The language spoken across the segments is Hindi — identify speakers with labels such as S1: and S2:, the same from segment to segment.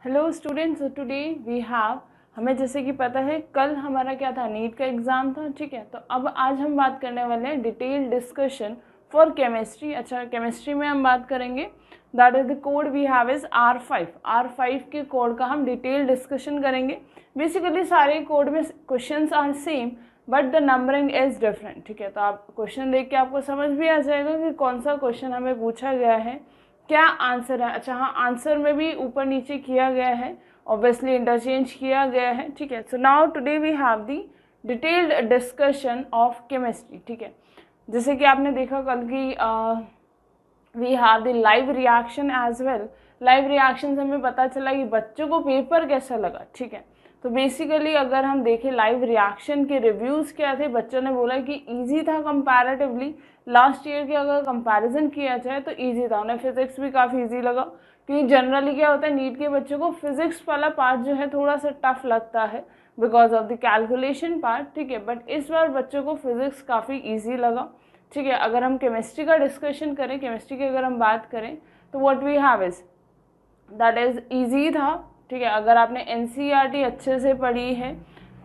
S1: Hello students, today we have, हमें जैसे कि पता है कल हमारा क्या था, नीट का एग्ज़ाम था। ठीक है, तो अब आज हम बात करने वाले हैं डिटेल डिस्कशन फॉर केमिस्ट्री। अच्छा, केमिस्ट्री में हम बात करेंगे, that is the code we have is R5। R5 के कोड का हम डिटेल डिस्कशन करेंगे। बेसिकली सारे कोड में questions are same but the numbering is different. ठीक है, तो आप क्वेश्चन देख के आपको समझ भी आ जाएगा कि कौन सा क्वेश्चन हमें पूछा गया है, क्या आंसर है। अच्छा हाँ, आंसर में भी ऊपर नीचे किया गया है, ऑब्वियसली इंटरचेंज किया गया है। ठीक है, so now today we have the detailed discussion of chemistry. ठीक है, जैसे कि आपने देखा कल की we have the live reaction as well. Live reaction से हमें पता चला कि बच्चों को पेपर कैसा लगा। ठीक है, तो बेसिकली अगर हम देखें लाइव रिएक्शन के रिव्यूज़ क्या थे, बच्चों ने बोला कि इजी था कंपैरेटिवली। लास्ट ईयर के अगर कंपैरिजन किया जाए तो इजी था, उन्हें फिजिक्स भी काफ़ी इजी लगा, क्योंकि जनरली क्या होता है नीट के बच्चों को फिजिक्स वाला पार्ट जो है थोड़ा सा टफ लगता है because of the calculation part. ठीक है, बट इस बार बच्चों को फिजिक्स काफ़ी ईजी लगा। ठीक है, अगर हम केमिस्ट्री का डिस्कशन करें, केमिस्ट्री की अगर हम बात करें तो what we have is that is easy था। ठीक है, अगर आपने NCERT अच्छे से पढ़ी है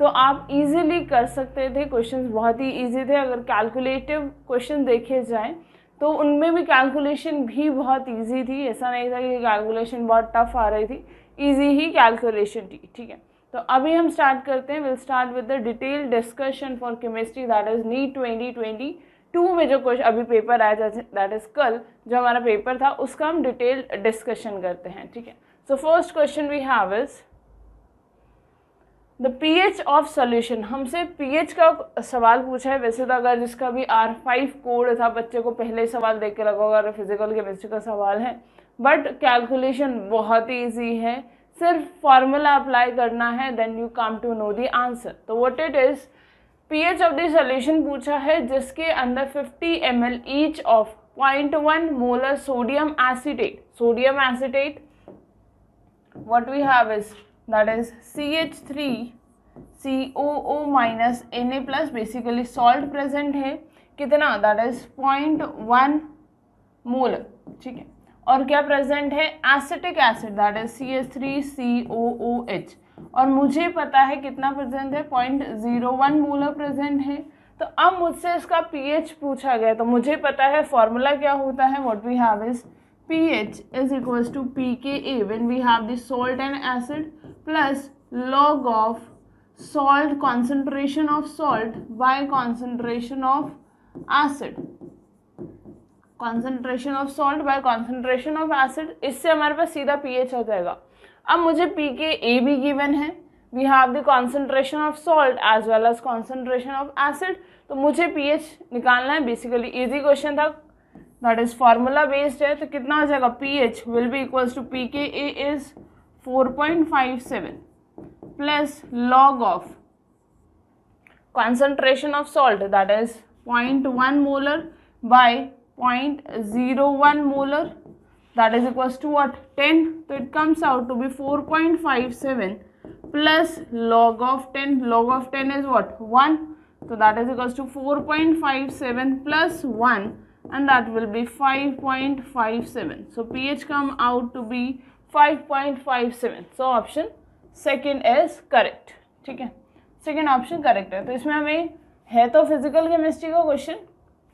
S1: तो आप इजीली कर सकते थे, क्वेश्चंस बहुत ही इजी थे। अगर कैलकुलेटिव क्वेश्चन देखे जाएं तो उनमें भी कैलकुलेशन भी बहुत इजी थी, ऐसा नहीं था कि कैलकुलेशन बहुत टफ आ रही थी, इजी ही कैलकुलेशन थी। ठीक है, तो अभी हम स्टार्ट करते हैं। Will start with the detail discussion for chemistry, that is NEET 2022 में जो क्वेश्चन अभी पेपर आया, दैट इज कल जो हमारा पेपर था, उसका हम डिटेल डिस्कशन करते हैं। ठीक है, so first question we have is the pH of solution. हमसे pH का सवाल पूछा है। वैसे तो अगर जिसका भी R5 कोड था, बच्चे को पहले सवाल देख के लगा होगा फिजिकल केमिस्ट्री का सवाल है, बट कैलकुलेशन बहुत ही ईजी है, सिर्फ फार्मूला अप्लाई करना है, then you come to know the answer. तो what it is, pH of the solution पूछा है जिसके अंदर 50 ml each of 0.1 molar sodium acetate. Sodium acetate what we have is that is CH3COO minus Na plus, basically salt present है कितना, that is 0.1 मोलर। ठीक है, और क्या प्रेजेंट है, acetic acid that is CH3COOH, और मुझे पता है कितना प्रेजेंट है, 0.01 मोलर प्रेजेंट है। तो अब मुझसे इसका pH पूछा गया, तो मुझे पता है फॉर्मूला क्या होता है, what we have is pH is equals to pKa when we have the salt and acid plus log of salt, concentration of salt by concentration of acid, concentration of salt by concentration of acid। इससे हमारे पास सीधा pH आ जाएगा। अब मुझे pKa भी गिवन है, we have the concentration of salt as well as concentration of acid, तो मुझे pH निकालना है। बेसिकली इजी क्वेश्चन था, दैट इज फार्मूला बेस्ड है, तो कितना हो जाएगा, pH will be equals to pKa is 4.57 plus log of concentration of salt that is 0.1 molar by 0.01 molar, that is equals to what, 10, so it comes out to be 4.57 plus log of 10, log of 10 is what, 1, so that is equals to 4.57 plus 1 and that will be 5.57, so pH come out to be 5.57, so option second is correct। ठीक है, सेकेंड ऑप्शन करेक्ट है। तो इसमें हमें है तो फिजिकल केमिस्ट्री का क्वेश्चन,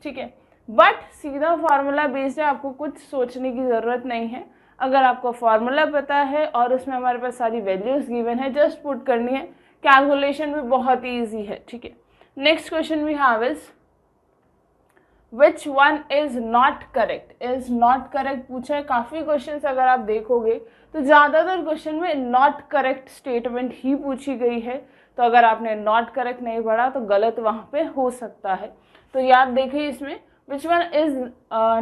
S1: ठीक है, बट सीधा फार्मूला बेस्ड है, आपको कुछ सोचने की ज़रूरत नहीं है। अगर आपको फार्मूला पता है और उसमें हमारे पास सारी वैल्यूज गिवन है, जस्ट पुट करनी है, कैलकुलेशन भी बहुत ही ईजी है। ठीक है, next question we have is which one is not correct. Is not correct पूछा है। काफ़ी क्वेश्चंस अगर आप देखोगे तो ज़्यादातर क्वेश्चन में नॉट करेक्ट स्टेटमेंट ही पूछी गई है, तो अगर आपने नॉट करेक्ट नहीं पढ़ा तो गलत वहाँ पे हो सकता है। तो याद देखिए इसमें, which one is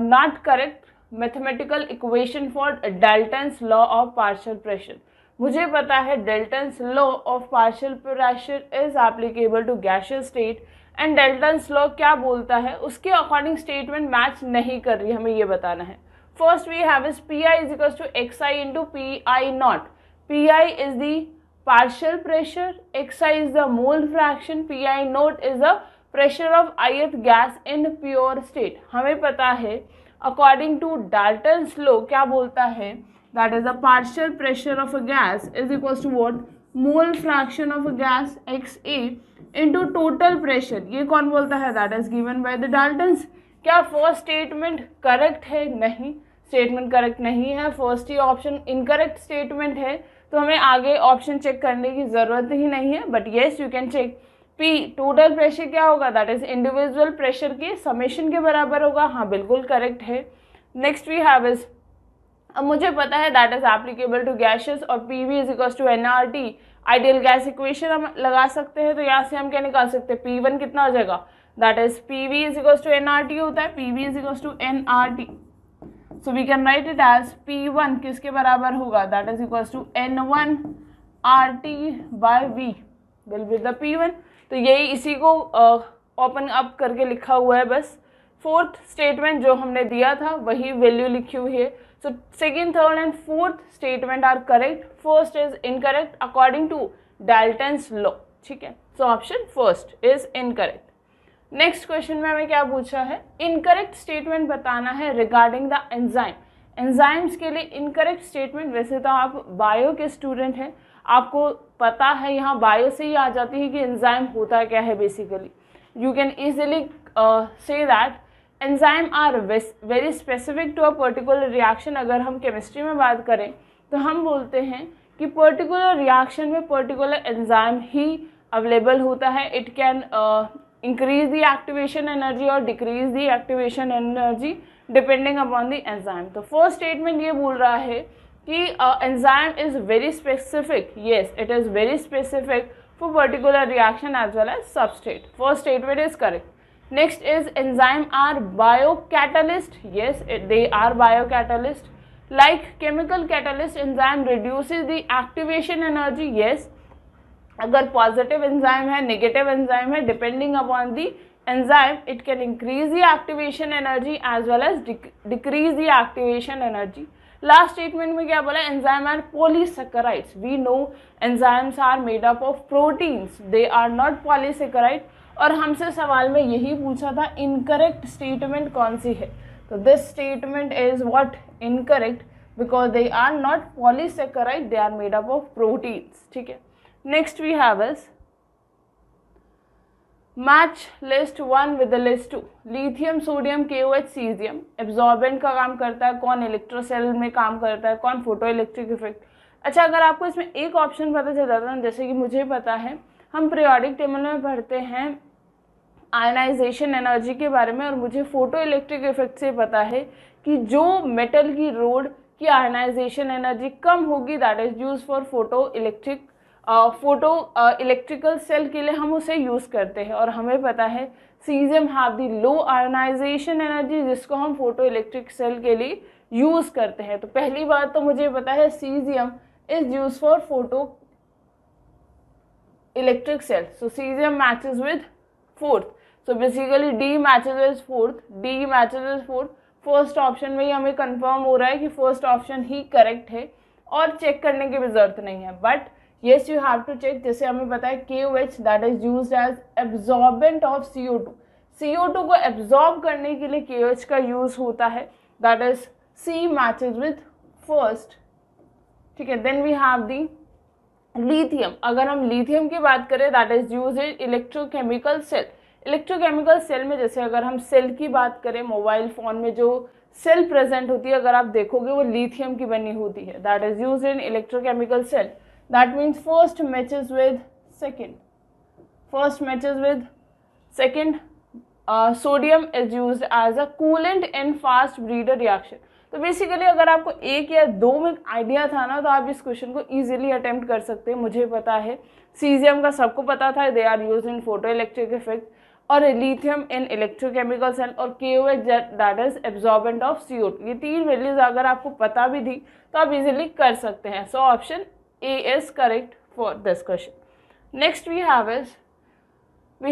S1: not correct, mathematical equation for Dalton's law of partial pressure. मुझे पता है Dalton's law of partial pressure is applicable to gaseous state, and Dalton's law क्या बोलता है, उसके अकॉर्डिंग स्टेटमेंट मैच नहीं कर रही, हमें ये बताना है। First we have is Pi is equals to xi into Pi nought. Pi is the partial pressure, xi is the mole fraction, Pi naught is the pressure of ith gas in pure state। हमें पता है अकॉर्डिंग टू डाल्टन्स लॉ क्या बोलता है, that is the partial pressure of a gas is equals to what, mole fraction of a gas XA into total pressure. ये कौन बोलता है, that is given by the Dalton's. क्या फर्स्ट स्टेटमेंट करेक्ट है? नहीं, स्टेटमेंट करेक्ट नहीं है, फर्स्ट ही ऑप्शन इनकरेक्ट स्टेटमेंट है, तो हमें आगे ऑप्शन चेक करने की ज़रूरत ही नहीं है। But yes you can check. P total pressure क्या होगा, दैट इज इंडिविजुअल प्रेशर के समेशन के बराबर होगा। हाँ बिल्कुल करेक्ट है। नेक्स्ट वी हैव इज, अब मुझे पता है that is applicable to gases और PV is equals to NRT, ideal gas equation हम लगा सकते हैं। तो यहाँ से हम क्या निकाल सकते हैं, P1 कितना हो जाएगा, that is PV is equals to NRT होता है, PV is equals to NRT। So we can write it as P1 किसके बराबर होगा, that is equals to N1 RT by V will be the P1। तो यही इसी को ओपन अप करके लिखा हुआ है बस। फोर्थ स्टेटमेंट जो हमने दिया था वही वैल्यू लिखी हुई है। So second, third and fourth statement are correct, first is incorrect according to Dalton's law. ठीक है, so option first is incorrect. Next question में हमें क्या पूछा है, इनकरेक्ट स्टेटमेंट बताना है रिगार्डिंग द एंजाइम। एंजाइम्स के लिए इनकरेक्ट स्टेटमेंट, वैसे तो आप बायो के स्टूडेंट हैं, आपको पता है यहाँ बायो से ही आ जाती है कि एंजाइम होता क्या है basically. You can easily say that enzyme are very specific to a particular reaction. अगर हम केमिस्ट्री में बात करें तो हम बोलते हैं कि पर्टिकुलर रिएक्शन में पर्टिकुलर एंजाइम ही अवेलेबल होता है। It can increase the activation energy और decrease the activation energy depending upon the enzyme. तो फर्स्ट स्टेटमेंट ये बोल रहा है कि enzyme is very specific, yes it is very specific for particular reaction as well as substrate. First statement is correct. Next is enzyme are biocatalyst. Yes, they are biocatalyst. Like chemical catalyst, enzyme reduces the activation energy. Yes, अगर positive enzyme है, negative enzyme है, depending upon the enzyme, it can increase the activation energy as well as decrease the activation energy. Last statement में क्या बोला, enzyme are polysaccharides. We know enzymes are made up of proteins. They are not polysaccharide. और हमसे सवाल में यही पूछा था इनकरेक्ट स्टेटमेंट कौन सी है। तो this statement is what, incorrect, because they are not polysaccharide, they are made up of proteins. ठीक है, next we have is match list 1 with list 2। Lithium, sodium, KOH, caesium absorbent का काम करता है, कौन इलेक्ट्रोसेल में काम करता है, कौन फोटो इलेक्ट्रिक इफेक्ट। अच्छा, अगर आपको इसमें एक ऑप्शन पता चल जाता है, जैसे कि मुझे पता है, हम पीरियोडिक टेबल में पढ़ते हैं आयनाइजेशन एनर्जी के बारे में, और मुझे फोटो इलेक्ट्रिक इफेक्ट से पता है कि जो मेटल की रोड की आयनाइजेशन एनर्जी कम होगी that is use for photo electrical cell के लिए हम उसे यूज़ करते हैं। और हमें पता है caesium have the low ionisation energy जिसको हम फोटो इलेक्ट्रिक सेल के लिए यूज़ करते हैं। तो पहली बात तो मुझे पता है caesium is use for photo electric cell. So cesium matches with fourth. So basically D matches with fourth. D matches with fourth. First option में ही हमें कंफर्म हो रहा है कि फर्स्ट ऑप्शन ही करेक्ट है और चेक करने की भी जरूरत नहीं है। But yes you have to check. जैसे हमें पता है KOH that is used as absorbent of CO2। CO2 को एब्जॉर्ब करने के लिए KOH का यूज होता है, that is C matches with first. ठीक है, then we have the lithium. अगर हम लिथियम की बात करें that is use in electrochemical cell. Electrochemical cell में जैसे अगर हम सेल की बात करें, मोबाइल फ़ोन में जो सेल प्रेजेंट होती है अगर आप देखोगे वो लिथियम की बनी होती है, that is use in electrochemical cell. That means first matches with second, first matches with second. Sodium is use as a coolant in fast breeder reaction. तो बेसिकली अगर आपको एक या दो में आइडिया था ना तो आप इस क्वेश्चन को इजीली अटेम्प्ट कर सकते हैं। मुझे पता है सीजियम का सबको पता था, they are use in photo electric effect, और लिथियम इन इलेक्ट्रोकेमिकल सेल, और KOH that is absorbent of CO2। ये तीन वैल्यूज अगर आपको पता भी थी तो आप इजीली कर सकते हैं। So option A is correct for this question. Next we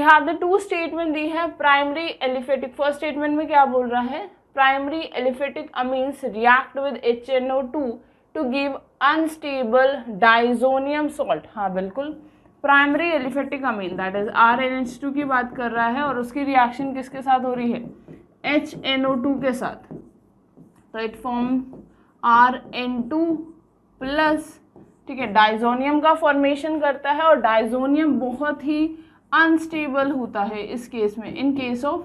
S1: have the two statement दी है प्राइमरी एलिफेटिक। फर्स्ट स्टेटमेंट में क्या बोल रहा है, primary aliphatic amines react with HNO2 to give unstable diazonium salt. हाँ बिल्कुल, primary aliphatic amine that is RNH2 की बात कर रहा है और उसकी रिएक्शन किसके साथ हो रही है, HNO2 के साथ। तो इट फॉर्म Rn2 प्लस, ठीक है, डाइजोनियम का फॉर्मेशन करता है और डाइजोनियम बहुत ही अनस्टेबल होता है इस केस में, इन case of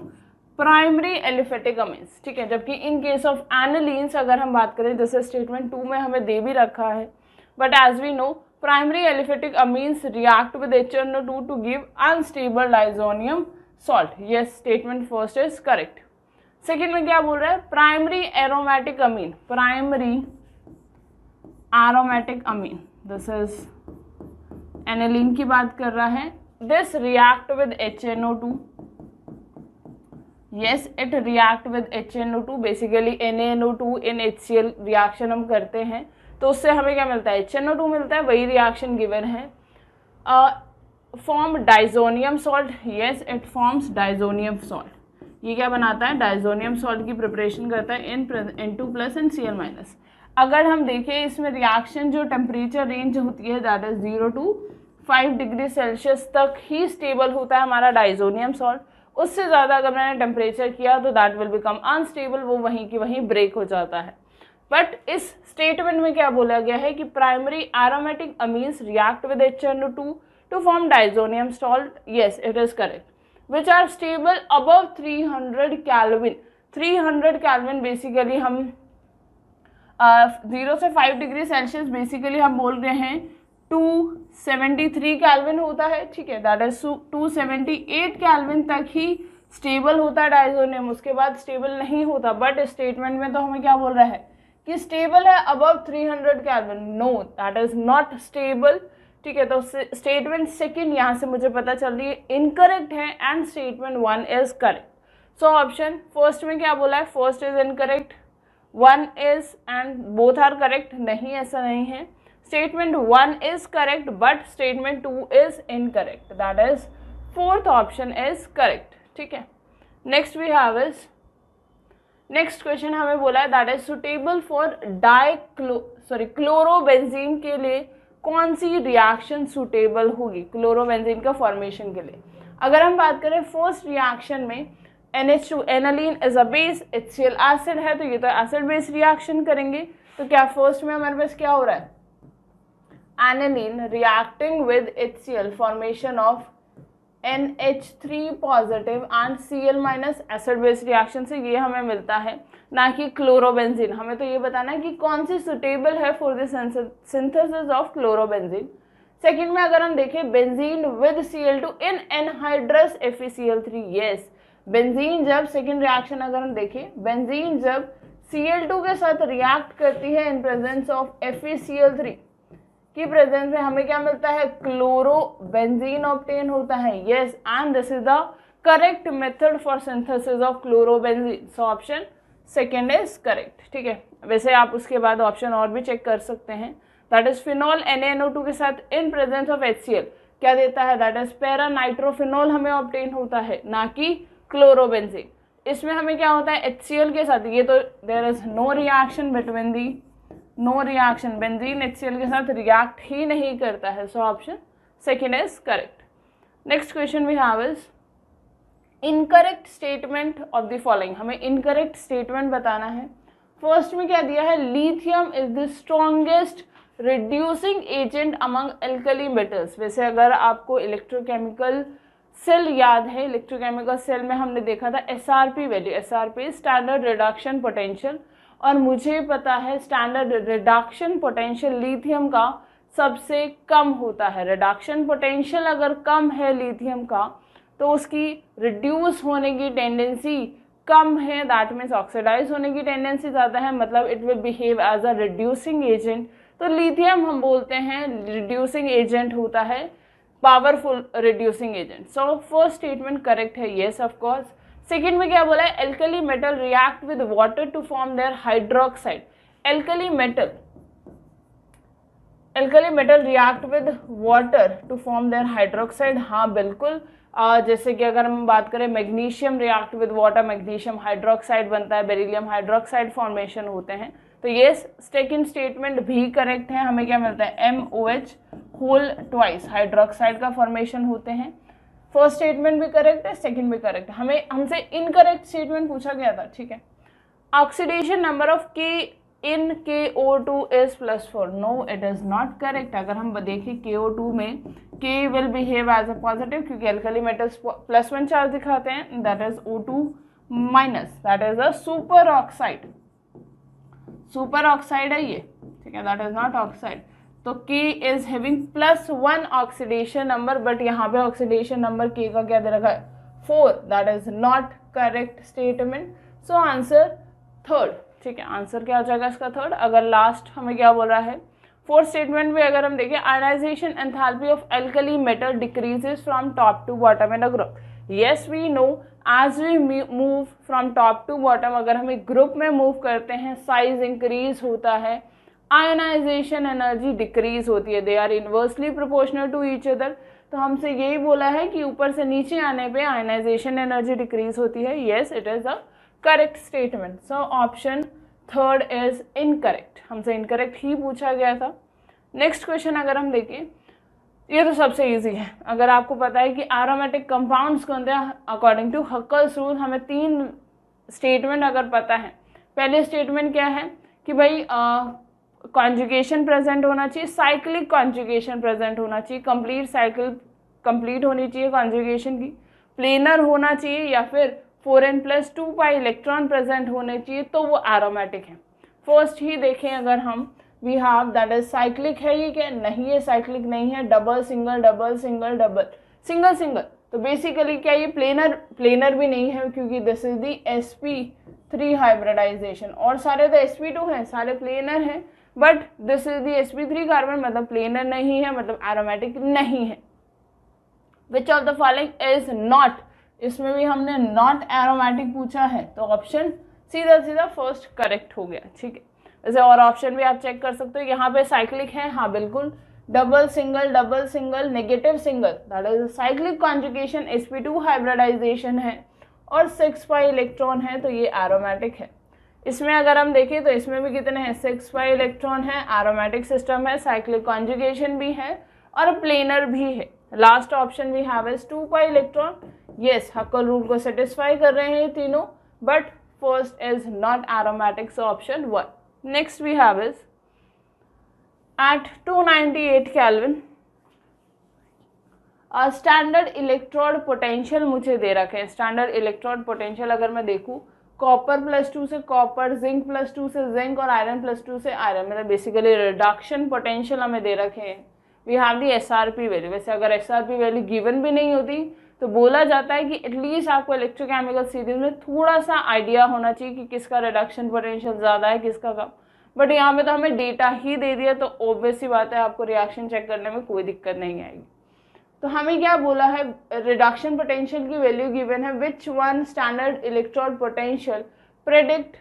S1: primary aliphatic amines, ठीक है। जबकि इन केस ऑफ एनालीन्स अगर हम बात करें, जैसे स्टेटमेंट 2 में हमें दे भी रखा है, but as we know primary aliphatic amines react with HNO2 to give unstable diazonium salt. Yes, statement first is correct. Second में क्या बोल रहा है, primary aromatic amine, primary aromatic amine, this is aniline की बात कर रहा है, this react with HNO2, yes it react with HNO2, basically NaNO2 in HCl reaction हम करते हैं तो उससे हमें क्या मिलता है, HNO2 मिलता है, वही रिएक्शन गिवन है। Form diazonium salt, yes it forms diazonium salt, ये क्या बनाता है, डाइजोनियम सॉल्ट की प्रिपरेशन करता है इन N2 प्लस एंड Cl-। अगर हम देखें इसमें रिएक्शन जो टेम्परेचर रेंज होती है that is 0 to 5 degree Celsius तक ही स्टेबल होता है हमारा डाइजोनियम सॉल्ट। उससे ज़्यादा अगर मैंने टेम्परेचर किया तो दैट विल बिकम अनस्टेबल, वो वहीं की वहीं ब्रेक हो जाता है। बट इस स्टेटमेंट में क्या बोला गया है कि primary aromatic amines react with HNO2 to form diazonium salt, yes it is correct, which are stable above 300 kelvin. 300 kelvin basically हम 0 से 5 डिग्री सेल्सियस बेसिकली हम बोल रहे हैं 273 केल्विन होता है, ठीक है, दैट इज 278 केल्विन तक ही स्टेबल होता है डाइजोनियम, उसके बाद स्टेबल नहीं होता। बट स्टेटमेंट में तो हमें क्या बोल रहा है कि स्टेबल है above 300 kelvin, know that is not stable, ठीक है। तो स्टेटमेंट सेकंड यहाँ से मुझे पता चल रही है इनकरेक्ट है and statement 1 is correct. So option first में क्या बोला है, first is incorrect, 1 is and both are correct, नहीं ऐसा नहीं है। Statement 1 is correct but statement 2 is incorrect, that is fourth option is correct, ठीक है। Next we have is, next question हमें बोला है that is suitable for chlorobenzene के लिए कौन सी रिएक्शन सुटेबल होगी क्लोरोबेंजीन का फॉर्मेशन के लिए। अगर हम बात करें फर्स्ट रिएक्शन में NH2 aniline is a base, HCl acid है तो ये तो एसिड बेस रिएक्शन करेंगे। तो क्या फर्स्ट में हमारे पास क्या हो रहा है, aniline reacting with HCl formation of NH3 positive and Cl minus acid base reaction से ये हमें मिलता है, ना कि क्लोरोबेंजीन। हमें तो ये बताना है कि कौन सी सुटेबल है for the synthesis of chlorobenzene. Second में अगर हम देखें benzene with Cl2 in anhydrous FeCl3, yes benzene जब सेकेंड रिएक्शन अगर हम देखें बेंजीन जब Cl2 के साथ रिएक्ट करती है इन प्रेजेंस ऑफ FeCl3 की प्रेजेंस में हमें क्या मिलता है, क्लोरोबेंजीन ऑब्टेन होता है, yes and this is the correct method for synthesis of chlorobenzene. So option second is correct, ठीक है। वैसे आप उसके बाद ऑप्शन और भी चेक कर सकते हैं, दैट इज फिनॉल NaNO2 के साथ इन प्रेजेंस ऑफ HCl क्या देता है, दैट इज पैरा नाइट्रोफिनॉल हमें ऑब्टेन होता है, ना कि क्लोरोबेंजीन। इसमें हमें क्या होता है HCl के साथ, ये तो there is no reaction between the, no reaction, benzene HCl के साथ रिएक्ट ही नहीं करता है। So option second is correct. Next question we have is incorrect statement of the following, हमें इनकरेक्ट स्टेटमेंट बताना है। फर्स्ट में क्या दिया है, lithium is the strongest reducing agent among alkali metals. वैसे अगर आपको इलेक्ट्रोकेमिकल सेल याद है, इलेक्ट्रोकेमिकल सेल में हमने देखा था SRP value, SRP standard reduction potential, और मुझे पता है स्टैंडर्ड रिडक्शन पोटेंशियल लिथियम का सबसे कम होता है। रिडक्शन पोटेंशियल अगर कम है लिथियम का तो उसकी रिड्यूस होने की टेंडेंसी कम है, दैट मीन्स ऑक्सीडाइज होने की टेंडेंसी ज़्यादा है, मतलब it will behave as a reducing agent. तो लिथियम हम बोलते हैं रिड्यूसिंग एजेंट होता है, powerful reducing agent. So first statement correct है, येस ऑफ कोर्स। सेकेंड में क्या बोला है, alkali metal react with water to form their hydroxide. Alkali metal react with water to form their hydroxide, हाँ बिल्कुल। जैसे कि अगर हम बात करें magnesium react with water, magnesium hydroxide बनता है, बेरिलियम हाइड्रोक्साइड फॉर्मेशन होते हैं। तो ये सेकेंड स्टेटमेंट भी करेक्ट है, हमें क्या मिलता है MOH होल ट्वाइस हाइड्रोक्साइड का फॉर्मेशन होते हैं। फर्स्ट स्टेटमेंट भी करेक्ट है, सेकंड भी करेक्ट है। हमसे इनकरेक्ट स्टेटमेंट पूछा गया था, ठीक है। Oxidation number of K in KO2 is +4, no it is not correct। अगर हम देखें KO2 में K will behave as a positive क्योंकि अल्कली मेटल्स +1 चार्ज दिखाते हैं, that is O2 minus, that is a super oxide, super oxide है ये, ठीक है, that is not oxide। तो K is having +1 oxidation number, but यहाँ पे ऑक्सीडेशन नंबर K का क्या दे रखा है 4, that is not correct statement। So answer third, ठीक है, आंसर क्या हो जाएगा इसका थर्ड। अगर लास्ट हमें क्या बोल रहा है, फोर्थ स्टेटमेंट में अगर हम देखें, ionisation enthalpy of alkali metal decreases from top to bottom in a group. Yes we know as we move from top to bottom, अगर हम एक ग्रुप में मूव करते हैं साइज इंक्रीज होता है, आयनाइजेशन एनर्जी डिक्रीज होती है, they are inversely proportional to each other. तो हमसे यही बोला है कि ऊपर से नीचे आने पे आयनाइजेशन एनर्जी डिक्रीज होती है। Yes it is a correct statement. So option third is incorrect, हमसे इनकरेक्ट ही पूछा गया था। नेक्स्ट क्वेश्चन अगर हम देखें, ये तो सबसे इजी है। अगर आपको पता है कि एरोमेटिक कंपाउंड्स कौन थे अकॉर्डिंग टू हक्कल्स रूल, हमें 3 स्टेटमेंट अगर पता है। पहले स्टेटमेंट क्या है कि भाई कॉन्जुगेशन प्रेजेंट होना चाहिए, साइक्लिक कॉन्जुगेशन प्रेजेंट होना चाहिए, कंप्लीट साइकिल कंप्लीट होनी चाहिए कॉन्जुगेशन की, प्लेनर होना चाहिए, या फिर 4n+2 पाई इलेक्ट्रॉन प्रेजेंट होने चाहिए, तो वो एरोमेटिक है। फर्स्ट ही देखें अगर हम, we have that is cyclic है, ये क्या नहीं, ये साइक्लिक नहीं है, double single double single double single single, तो बेसिकली क्या ये प्लेनर भी नहीं है क्योंकि this is the sp3 hybridisation, और सारे तो sp2 हैं, सारे प्लेनर हैं, but this is the sp3 carbon, मतलब प्लेनर नहीं है, मतलब एरोमेटिक नहीं है। विच of the following is not, इसमें भी हमने नॉट एरोमेटिक पूछा है, तो ऑप्शन सीधा सीधा फर्स्ट करेक्ट हो गया, ठीक है। वैसे और ऑप्शन भी आप चेक कर सकते हो, यहाँ पे साइक्लिक है, हाँ बिल्कुल, double single negative single, that is cyclic conjugation, sp2 hybridisation है और 6 पाई इलेक्ट्रॉन है, तो ये एरोमेटिक है। इसमें अगर हम देखें तो इसमें भी कितने हैं, 6 पाई इलेक्ट्रॉन है, एरोमेटिक सिस्टम है, साइक्लिक कॉन्जुगेशन भी है और प्लेनर भी है। Last option we have is 2 pi electron. Yes, Huckel rule को सेटिस्फाई कर रहे हैं ये तीनों, but first is not aromatic, so option 1। Next we have is at 298 kelvin standard electrode potential मुझे दे रखे हैं। स्टैंडर्ड इलेक्ट्रोड पोटेंशियल अगर मैं देखूँ, कॉपर +2 से कॉपर, जिंक +2 से जिंक और आयरन +2 से आयरन, मतलब बेसिकली रिडक्शन पोटेंशियल हमें दे रखे हैं। We have the SRP value. वैसे अगर SRP वैल्यू गिवन भी नहीं होती तो बोला जाता है कि एटलीस्ट आपको इलेक्ट्रोकेमिकल सीरीज में थोड़ा सा आइडिया होना चाहिए कि किसका रिडक्शन पोटेंशियल ज़्यादा है, किसका कम, बट यहाँ पे तो हमें डेटा ही दे दिया, तो ऑब्वियस सी बात है आपको रिएक्शन चेक करने में कोई दिक्कत नहीं आएगी। तो हमें क्या बोला है, रिडक्शन पोटेंशियल की वैल्यू गिवन है, which one standard electrode potential predict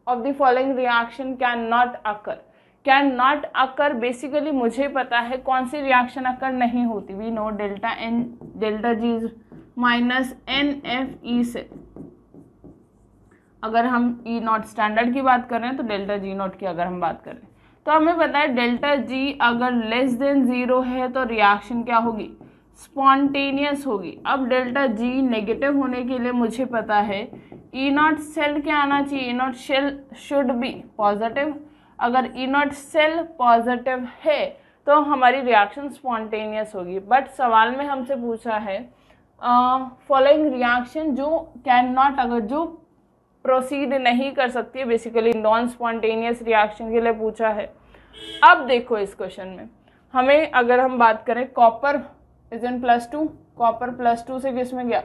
S1: of the following reaction can not occur. Can not occur basically मुझे पता है कौन सी रिएक्शन अकर नहीं होती। We know delta G minus NFE से, अगर हम E0 स्टैंडर्ड की बात कर रहे हैं तो डेल्टा G0 की अगर हम बात करें तो हमें पता है डेल्टा G अगर लेस देन 0 है तो रिएक्शन क्या होगी, स्पॉन्टेनियस होगी। अब डेल्टा G नेगेटिव होने के लिए मुझे पता है E0 सेल क्या आना चाहिए, E0 cell should be positive. अगर E0 सेल पॉजिटिव है तो हमारी रिएक्शन स्पॉन्टेनियस होगी। बट सवाल में हमसे पूछा है फॉलोइंग रिएक्शन जो कैन नॉट, अगर जो प्रोसीड नहीं कर सकती है, बेसिकली नॉन स्पॉन्टेनियस रिएक्शन के लिए पूछा है। अब देखो इस क्वेश्चन में हमें अगर हम बात करें, कॉपर इज इन +2, कॉपर +2 से किस में गया,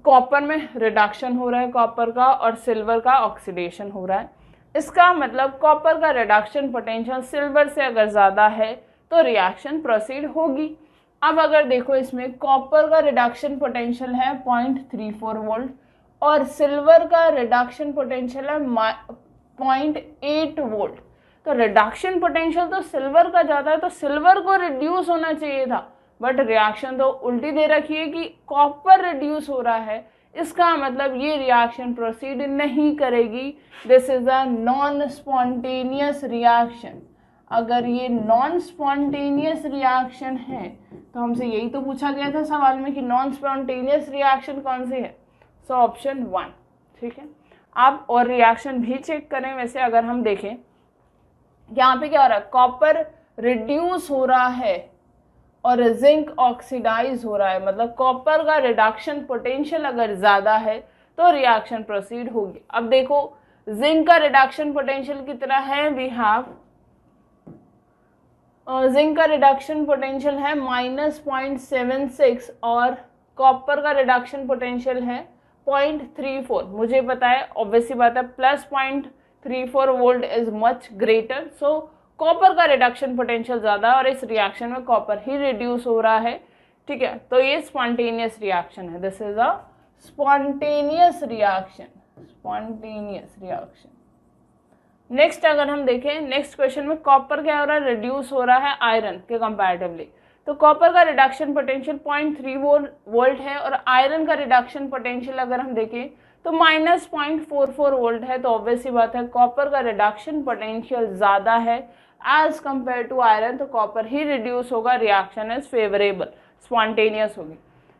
S1: कॉपर में रिडक्शन हो रहा है कॉपर का, और सिल्वर का ऑक्सीडेशन हो रहा है। इसका मतलब कॉपर का रिडक्शन पोटेंशियल सिल्वर से अगर ज़्यादा है तो रिएक्शन प्रोसीड होगी। अब अगर देखो इसमें कॉपर का रिडक्शन पोटेंशियल है 0.34 वोल्ट और सिल्वर का रिडक्शन पोटेंशियल है 0.8 वोल्ट, तो रिडक्शन पोटेंशियल तो सिल्वर का ज़्यादा है, तो सिल्वर को रिड्यूस होना चाहिए था, बट रिएक्शन तो उल्टी दे रखी है कि कॉपर रिड्यूस हो रहा है। इसका मतलब ये रिएक्शन प्रोसीड नहीं करेगी। This is a non spontaneous reaction. अगर ये नॉन स्पॉन्टेनियस रिएक्शन है तो हमसे यही तो पूछा गया था सवाल में कि नॉन स्पॉन्टेनियस रिएक्शन कौन सी है, सो ऑप्शन 1, ठीक है। आप और रिएक्शन भी चेक करें। वैसे अगर हम देखें यहाँ पे क्या हो रहा है, कॉपर रिड्यूस हो रहा है और जिंक ऑक्सीडाइज हो रहा है, मतलब कॉपर का रिडक्शन पोटेंशियल अगर ज़्यादा है तो रिएक्शन प्रोसीड होगी। अब देखो जिंक का रिडक्शन पोटेंशियल कितना है, वी हैव जिंक का रिडक्शन पोटेंशियल है -0.76 और कॉपर का रिडक्शन पोटेंशियल है 0.34। मुझे पता है ऑब्वियसली बात है +0.34 volt is much greater, so copper का रिडक्शन पोटेंशियल ज़्यादा और इस रिएक्शन में कॉपर ही रिड्यूस हो रहा है। ठीक है, तो ये स्पॉन्टेनियस रिएक्शन है, this is a spontaneous reaction, spontaneous reaction. Next अगर हम देखें नेक्स्ट क्वेश्चन में कॉपर क्या हो रहा है, रिड्यूस हो रहा है आयरन के कंपैरेटिवली। तो कॉपर का रिडक्शन पोटेंशियल 0.3 वोल्ट है और आयरन का रिडक्शन पोटेंशियल अगर हम देखें तो -0.44 वोल्ट है। तो ऑब्वियसली बात है कॉपर का रिडक्शन पोटेंशियल ज़्यादा है एज कंपेयर टू आयरन, तो कॉपर ही रिड्यूस होगा, रिएक्शन इज फेवरेबल, स्पॉन्टेनियस होगी।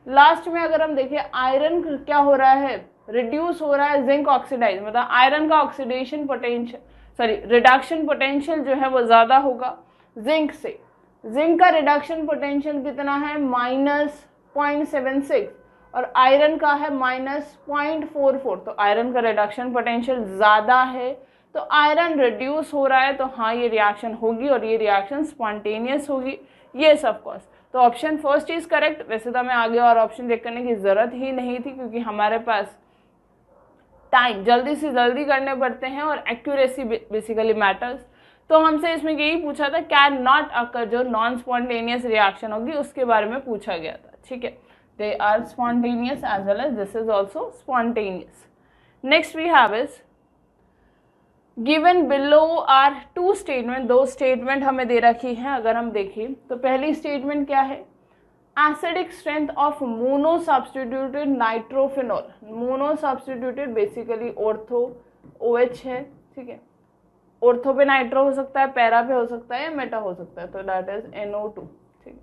S1: लास्ट में अगर हम देखें आयरन क्या हो रहा है, रिड्यूस हो रहा है, जिंक ऑक्सीडाइज, मतलब आयरन का ऑक्सीडेशन पोटेंशियल रिडक्शन पोटेंशियल जो है वो ज़्यादा होगा जिंक से। जिंक का रिडक्शन पोटेंशियल कितना है, -0.76 और आयरन का है -0.44, तो आयरन का रिडक्शन पोटेंशियल ज़्यादा है, तो आयरन रिड्यूस हो रहा है, तो हाँ ये रिएक्शन होगी और ये रिएक्शन स्पॉन्टेनियस होगी, येस ऑफ कोर्स। तो ऑप्शन फर्स्ट इज करेक्ट। वैसे तो हमें आगे और ऑप्शन चेक करने की ज़रूरत ही नहीं थी क्योंकि हमारे पास टाइम जल्दी से जल्दी करने पड़ते हैं और एक्यूरेसी बेसिकली मैटर्स। तो हमसे इसमें यही पूछा था कैन नॉट अकर, जो नॉन स्पॉन्टेनियस रिएक्शन होगी उसके बारे में पूछा गया था। ठीक है, they are spontaneous as well as this is also spontaneous. Next we have is given below are two statement, दो स्टेटमेंट हमें दे रखी है। अगर हम देखें तो पहली स्टेटमेंट क्या है, acidic strength of mono substituted nitrophenol. Mono substituted basically ortho OH है। ठीक है, ऑर्थो पे नाइट्रो हो सकता है, पैरा पे हो सकता है या मेटा हो सकता है, तो दैट इज NO2। ठीक है,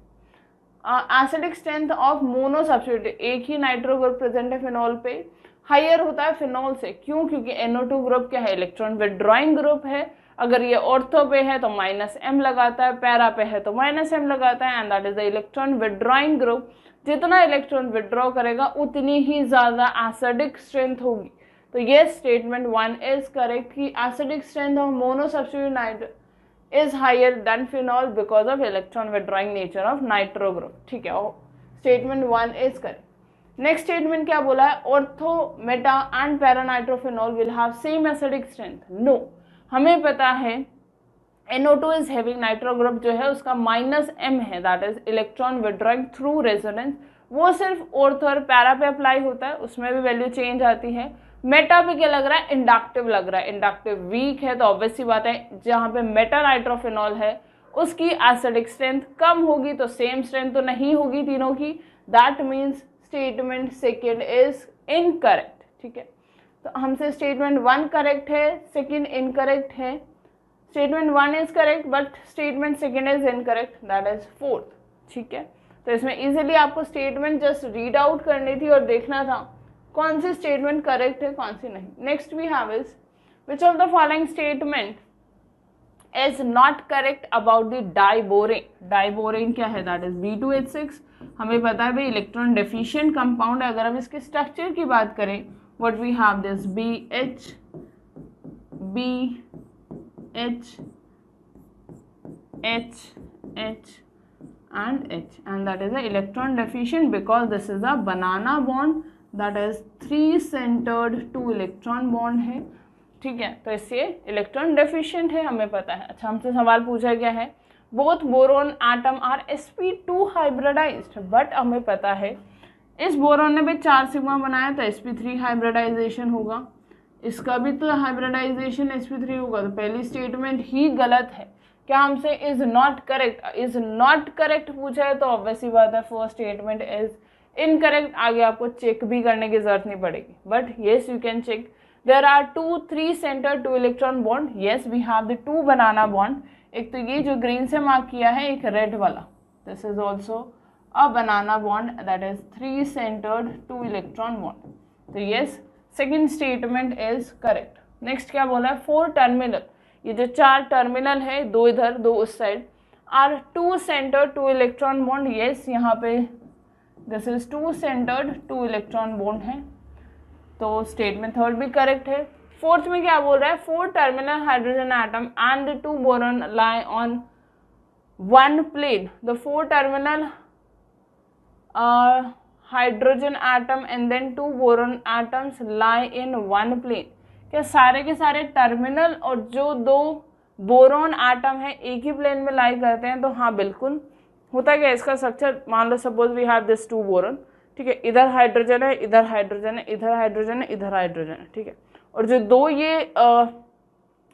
S1: acidic strength of mono substituted, एक ही नाइट्रो ग्रुप प्रेजेंट है फिनॉल पे, हाइयर होता है फिनॉल से। क्यों, क्योंकि NO2 ग्रुप क्या है, इलेक्ट्रॉन विड्रॉइंग ग्रुप है। अगर ये ऑर्थो पे है तो -M लगाता है, पैरा पे है तो -M लगाता है, and that is the electron withdrawing group. जितना इलेक्ट्रॉन विड्रॉ करेगा उतनी ही ज़्यादा एसिडिक स्ट्रेंथ होगी। तो ये स्टेटमेंट 1 इज करेक्ट कि acidic strength of mono substitute nitro is higher than phenol because of electron withdrawing nature of nitro group. ठीक है, statement 1 is correct. Next statement क्या बोला है, ortho, meta and para nitrophenol will have same acidic strength. No, हमें पता है NO2 is having, nitro group जो है उसका -M है, that is electron withdrawing through resonance. वो सिर्फ ऑर्थो और पैरा पे अप्लाई होता है, उसमें भी वैल्यू चेंज आती है। मेटा पे क्या लग रहा है, इंडक्टिव लग रहा है, इंडक्टिव वीक है, तो ऑब्वियसली बात है जहाँ पे मेटा नाइट्रोफिनॉल है उसकी एसिडिक स्ट्रेंथ कम होगी, तो सेम स्ट्रेंथ तो नहीं होगी तीनों की। That means statement second is incorrect. ठीक है, तो हमसे स्टेटमेंट 1 करेक्ट है, सेकेंड इनकरेक्ट है। Statement 1 is correct but statement second is incorrect, that is 4th। ठीक है, तो इसमें इजीली आपको स्टेटमेंट जस्ट रीड आउट करनी थी और देखना था कौन सी स्टेटमेंट करेक्ट है कौन सी नहीं। Next we have is which of the following statement is not correct about the diborane. Diborane क्या है, दैट इज B2H6। हमें पता है भाई इलेक्ट्रॉन डेफिशिएंट कंपाउंड है। अगर हम इसके स्ट्रक्चर की बात करें, what we have this BH and H, and that is a electron deficient because this is a banana bond, that is 3-centered 2 electron bond है। ठीक है, तो इससे इलेक्ट्रॉन डेफिशिएंट है, हमें पता है। अच्छा, हमसे सवाल पूछा गया है both boron atom are sp2 hybridised, but हमें पता है इस बोरोन ने भी 4 सिग्मा बनाया तो sp3 हाइब्रिडाइजेशन होगा, इसका भी तो हाइब्रिडाइजेशन sp3 होगा, तो पहली स्टेटमेंट ही गलत है। क्या हमसे इज नॉट करेक्ट पूछा है तो ऑब्वियसली बात है फर्स्ट स्टेटमेंट इज इनकरेक्ट। आगे आपको चेक भी करने की जरूरत नहीं पड़ेगी, but yes you can check. There are 2 3-centered 2 electron bond, yes we have the 2 banana bond. एक तो ये जो ग्रीन से मार्क किया है, एक रेड वाला, this is also a banana bond, that is 3-centered 2 electron bond. तो yes second statement is correct. Next क्या बोला है, 4 टर्मिनल, ये जो 4 टर्मिनल है, 2 इधर 2 उस side, are 2 centred 2 electron bond, yes यहाँ पे this is 2 centred 2 electron bond है, तो स्टेटमेंट थर्ड भी करेक्ट है। फोर्थ में क्या बोल रहा है, 4 terminal hydrogen atom and 2 boron lie on 1 plane, the 4 terminal hydrogen atom and then 2 boron atoms lie in 1 plane. क्या सारे के सारे टर्मिनल और जो 2 बोरॉन एटम है एक ही प्लेन में लाई करते हैं? तो हाँ बिल्कुल। होता क्या इसका स्ट्रक्चर, मान लो suppose we have this 2 boron, ठीक है, इधर हाइड्रोजन है, इधर हाइड्रोजन है, इधर हाइड्रोजन है, इधर हाइड्रोजन है, ठीक है, और जो 2 ये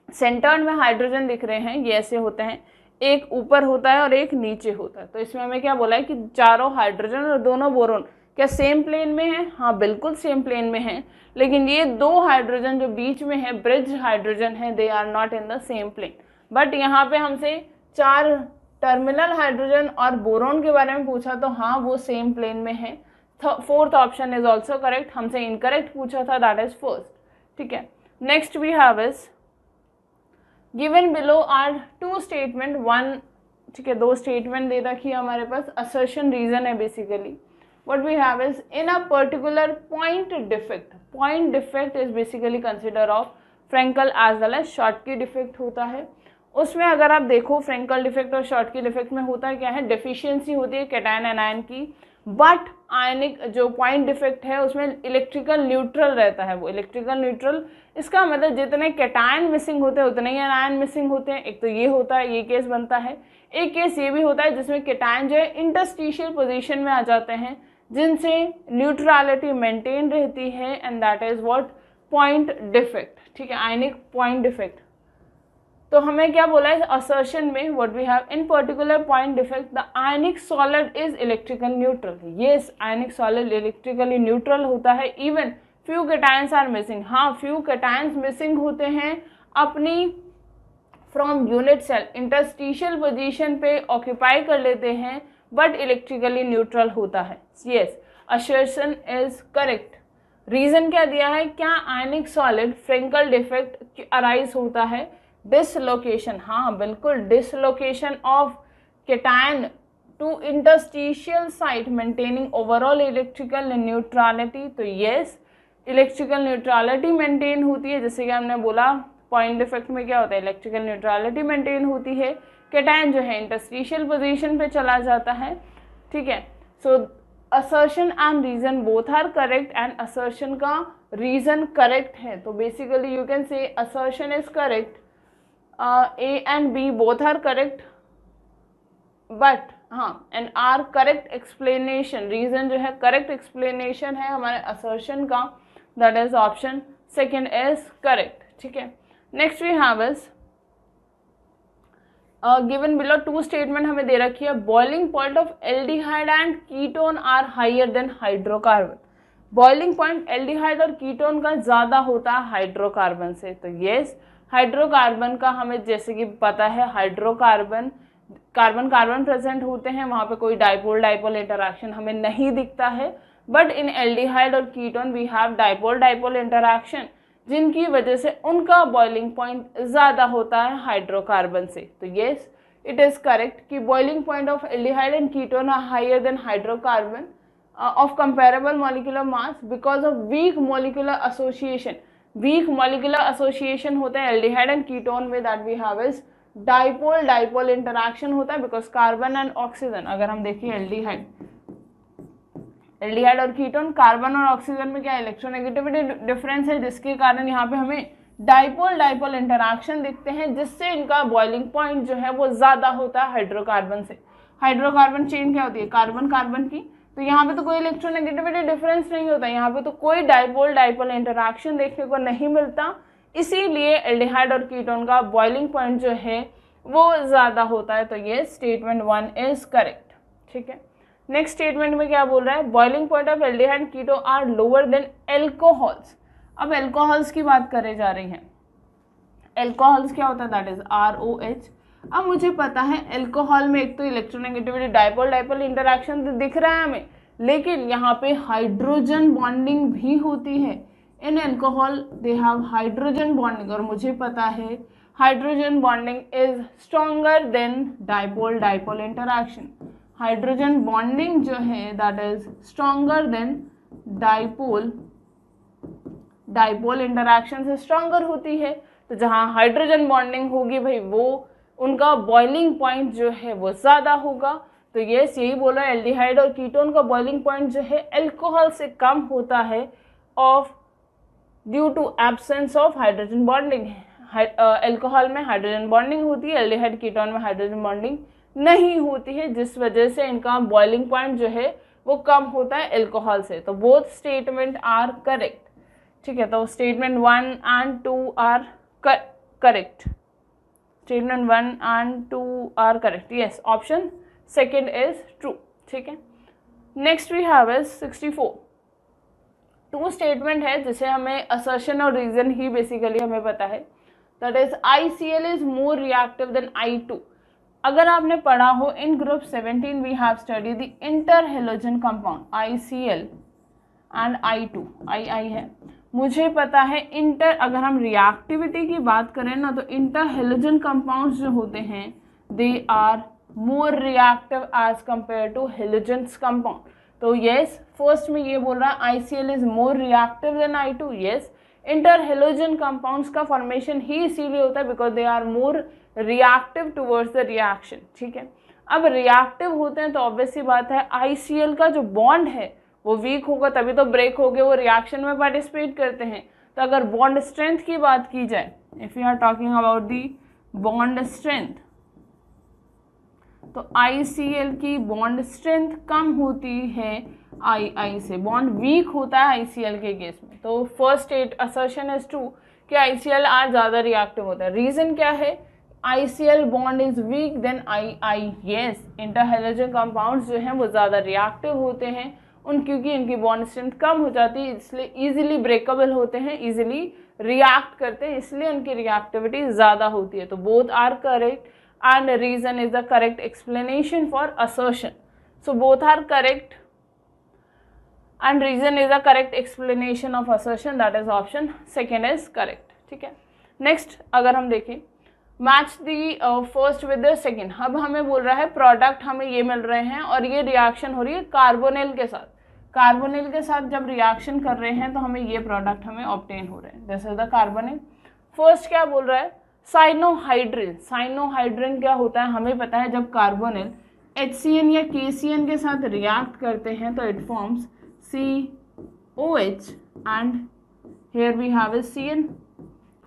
S1: सेंटर्ड में हाइड्रोजन दिख रहे हैं ये ऐसे होते हैं, एक ऊपर होता है और एक नीचे होता है। तो इसमें हमें क्या बोला है कि चारों हाइड्रोजन और दोनों बोरॉन क्या सेम प्लेन में है? हाँ बिल्कुल सेम प्लेन में है, लेकिन ये 2 हाइड्रोजन जो बीच में है, ब्रिज हाइड्रोजन है, they are not in the same plane. But यहाँ पे हमसे 4 टर्मिनल हाइड्रोजन और बोरॉन के बारे में पूछा, तो हाँ वो सेम प्लेन में है। Fourth option is also correct. हमसे इनकरेक्ट पूछा था, दैट इज फर्स्ट, ठीक है। Next we have is given below are 2 statement 1, ठीक है, 2 स्टेटमेंट दे रखी है हमारे पास, असर्शन रीजन है basically. What we have is in a particular point defect. Point defect is basically consider of Frankel as well as Schottky defect होता है। उसमें अगर आप देखो फ्रेंकल डिफेक्ट और शॉर्टकी डिफेक्ट में होता है क्या है, डेफिशिएंसी होती है कैटायन एनायन की, बट आयनिक जो पॉइंट डिफेक्ट है उसमें इलेक्ट्रिकल न्यूट्रल रहता है। वो इलेक्ट्रिकल न्यूट्रल, इसका मतलब जितने कैटायन मिसिंग होते हैं उतने ही एनायन मिसिंग होते हैं। एक तो ये होता है, ये केस बनता है। एक केस ये भी होता है जिसमें कैटायन जो है इंटरस्टिशियल पोजिशन में आ जाते हैं, जिनसे न्यूट्रलिटी मेंटेन रहती है, and that is what, point defect, ठीक है, आयनिक पॉइंट डिफेक्ट। तो हमें क्या बोला है असर्शन में, what we have in particular point defect the ionic solid is electrical neutral. Yes, ionic solid electrically neutral होता है, even few cations are missing. हाँ, फ्यू कैटायंस मिसिंग होते हैं अपनी from unit cell interstitial position पे ऑक्यूपाई कर लेते हैं, बट इलेक्ट्रिकली न्यूट्रल होता है। Yes, assertion is correct. Reason क्या दिया है, क्या ionic solid Frenkel defect arise होता है, डिसलोकेशन, हाँ बिल्कुल, dislocation of cation to interstitial site maintaining overall electrical neutrality. तो यस, इलेक्ट्रिकल न्यूट्रलिटी मेंटेन होती है, जैसे कि हमने बोला पॉइंट डिफेक्ट में क्या होता है, इलेक्ट्रिकल न्यूट्रलिटी मेंटेन होती है, कैटायन जो है इंटरस्टिशियल पोजीशन पे चला जाता है, ठीक है। So assertion and reason both are correct, and assertion का रीजन करेक्ट है। तो basically you can say assertion is correct, A and B both are correct, but हाँ and R correct explanation, reason जो है correct explanation है हमारे assertion का, that is option second is correct, ठीक है। Next we have is given below 2 statement हमें दे रखी है, boiling point of aldehyde and ketone are higher than hydrocarbon। Boiling point aldehyde और कीटोन का ज़्यादा होता है हाइड्रोकार्बन से। तो येस, हाइड्रोकार्बन का हमें जैसे कि पता है, हाइड्रोकार्बन कार्बन कार्बन प्रेजेंट होते हैं, वहाँ पे कोई डाइपोल डाइपोल इंटरैक्शन हमें नहीं दिखता है, बट इन एल्डिहाइड और ketone we have dipole dipole interaction, जिनकी वजह से उनका बॉइलिंग पॉइंट ज़्यादा होता है हाइड्रोकार्बन से। तो येस, इट इज़ करेक्ट कि boiling point of aldehyde and ketone are higher than hydrocarbon of comparable molecular mass because of weak molecular association। weak molecular association होता है aldehyde and ketone में, that we have is dipole dipole interaction होता है, because carbon and oxygen, अगर हम देखिए aldehyde और ketone, कार्बन और ऑक्सीजन में क्या इलेक्ट्रोनेगेटिविटी डिफरेंस है, जिसके कारण यहाँ पे हमें डाइपोल डाइपोल इंटरैक्शन दिखते हैं, जिससे इनका बॉइलिंग पॉइंट जो है वो ज़्यादा होता है हाइड्रोकार्बन से। हाइड्रोकार्बन चेन क्या होती है, कार्बन कार्बन की, तो यहाँ पे तो कोई इलेक्ट्रोनेगेटिविटी डिफरेंस नहीं होता, यहाँ पे तो कोई डाइपोल डाइपोल इंटरैक्शन देखने को नहीं मिलता, इसीलिए एल्डिहाइड और कीटोन का बॉइलिंग पॉइंट जो है वो ज़्यादा होता है। तो ये स्टेटमेंट 1 इज करेक्ट, ठीक है। नेक्स्ट स्टेटमेंट में क्या बोल रहा है, boiling point of aldehyde and ketone are lower than alcohols. अब एल्कोहल्स की बात करे जा रही है, एल्कोहल्स क्या होता है, दैट इज ROH। अब मुझे पता है एल्कोहल में एक तो इलेक्ट्रोनेगेटिविटी डाइपोल डाइपोल इंटरैक्शन दिख रहा है हमें, लेकिन यहाँ पे हाइड्रोजन बॉन्डिंग भी होती है। In alcohol they have hydrogen bonding, और मुझे पता है hydrogen bonding is stronger than dipole dipole interaction. Hydrogen bonding जो है that is stronger than dipole dipole interaction से स्ट्रॉन्गर होती है। तो जहाँ हाइड्रोजन बॉन्डिंग होगी भाई वो उनका बॉइलिंग पॉइंट जो है वो ज़्यादा होगा। तो यस यही बोल रहा है, एल्डिहाइड और कीटोन का बॉइलिंग पॉइंट जो है एल्कोहल से कम होता है of due to absence of hydrogen bonding. Alcohol में हाइड्रोजन बॉन्डिंग होती है, एल्डिहाइड कीटोन में हाइड्रोजन बॉन्डिंग नहीं होती है, जिस वजह से इनका बॉइलिंग पॉइंट जो है वो कम होता है एल्कोहल से। तो बोथ स्टेटमेंट आर करेक्ट, ठीक है। तो statement 1 and 2 are correct, statement 1 and 2 are correct, yes option second is true, ठीक है। Next we have is 64। Two statement है जिसे हमें असर्शन और रीजन ही बेसिकली हमें पता है, that is ICl is more reactive than I2। अगर आपने पढ़ा हो in group 17 we have study the interhalogen compound ICl and I2, I है, मुझे पता है इंटर, अगर हम रिएक्टिविटी की बात करें ना तो इंटर हेलोजन कंपाउंड्स जो होते हैं they are more reactive as compare to halogens compound. तो यस फर्स्ट में ये बोल रहा है ICl is more reactive than I2, yes inter halogen compounds का फॉर्मेशन ही इसीलिए होता है because they are more reactive towards the reaction, ठीक है। अब रिएक्टिव होते हैं तो ऑब्वियस सी बात है ICl का जो बॉन्ड है वो वीक होगा, तभी तो ब्रेक हो गए, वो रिएक्शन में पार्टिसिपेट करते हैं। तो अगर बॉन्ड स्ट्रेंथ की बात की जाए, if you are talking about the bond strength, तो ICl की बॉन्ड स्ट्रेंथ कम होती है I से, बॉन्ड वीक होता है ICl के केस में। तो फर्स्ट असर्शन इज ट्रू कि ICl आर ज़्यादा रिएक्टिव होता है। रीज़न क्या है, ICl bond is weak than I, yes interhalogen compounds जो हैं वो ज़्यादा रिएक्टिव होते हैं क्योंकि इनकी बॉन्ड स्ट्रेंथ कम हो जाती है, इसलिए इजीली ब्रेकेबल होते हैं, इजीली रिएक्ट करते हैं, इसलिए उनकी रिएक्टिविटी ज़्यादा होती है। तो both are correct and reason is the correct explanation for assertion. So both are correct and reason is the correct explanation of assertion, that is option second is correct, ठीक है। नेक्स्ट अगर हम देखें match the first with the second, अब हमें बोल रहा है प्रोडक्ट हमें ये मिल रहे हैं और ये रिएक्शन हो रही है कार्बोनिल के साथ। कार्बोनिल के साथ जब रिएक्शन कर रहे हैं तो हमें ये प्रोडक्ट हमें ऑब्टेन हो रहे हैं, this is the carbonyl. First क्या बोल रहा है, साइनोहाइड्रिन। साइनोहाइड्रिन क्या होता है हमें पता है, जब कार्बोनिल HCN या KCN के साथ रिएक्ट करते हैं तो it forms COH and here we have is CN,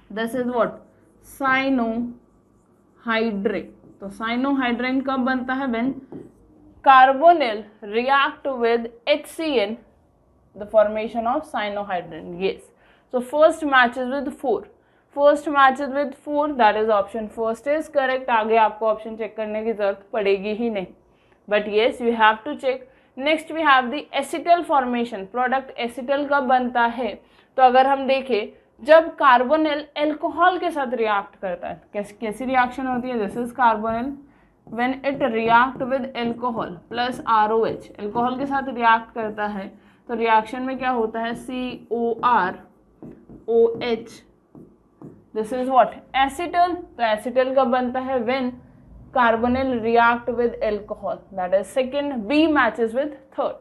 S1: this is what cyanohydrin. तो साइनोहाइड्रिन कब बनता है, when carbonyl react with HCN, the formation of cyanohydrin, yes. So first matches with 4, first matches with 4, that is option first is correct। आगे आपको ऑप्शन चेक करने की जरूरत पड़ेगी ही नहीं, but yes you have to check। next we have the acetal formation, product acetal कब बनता है, तो अगर हम देखें जब कार्बोनिल एल्कोहल के साथ रिएक्ट करता है, कैसी रिएक्शन होती है, this is carbonyl when it react with alcohol plus ROH, alcohol के साथ रिएक्ट करता है तो रिएक्शन में क्या होता है COROH, this is what acetal. तो एसिटल कब बनता है, when carbonyl react with alcohol, that is second, B matches with third।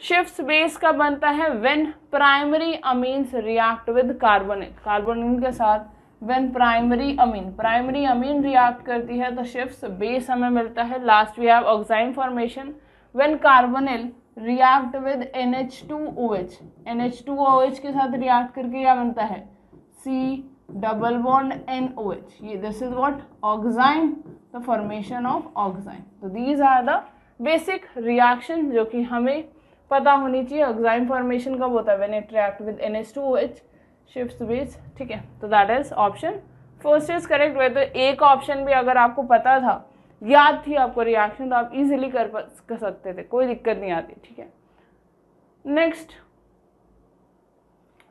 S1: Shift base का बनता है when primary amines react with carbonyl, carbonyl के साथ when primary amine react करती है तो शिफ्ट बेस हमें मिलता है। Last we have oxime formation when carbonyl react with NH2OH, NH2OH के साथ रिएक्ट करके क्या बनता है C डबल बॉन्ड NOH, ये this is what oxime, the formation of oxime. तो these are the basic reaction जो कि हमें पता होनी चाहिए। ऑक्साइन फॉर्मेशन कब होता है, when it react with NH2OH, शिफ्ट बेस, ठीक है। तो that is option first is correct. वे तो एक ऑप्शन भी अगर आपको पता था, याद थी आपको रिएक्शन, तो आप इजीली कर सकते थे, कोई दिक्कत नहीं आती, ठीक है। Next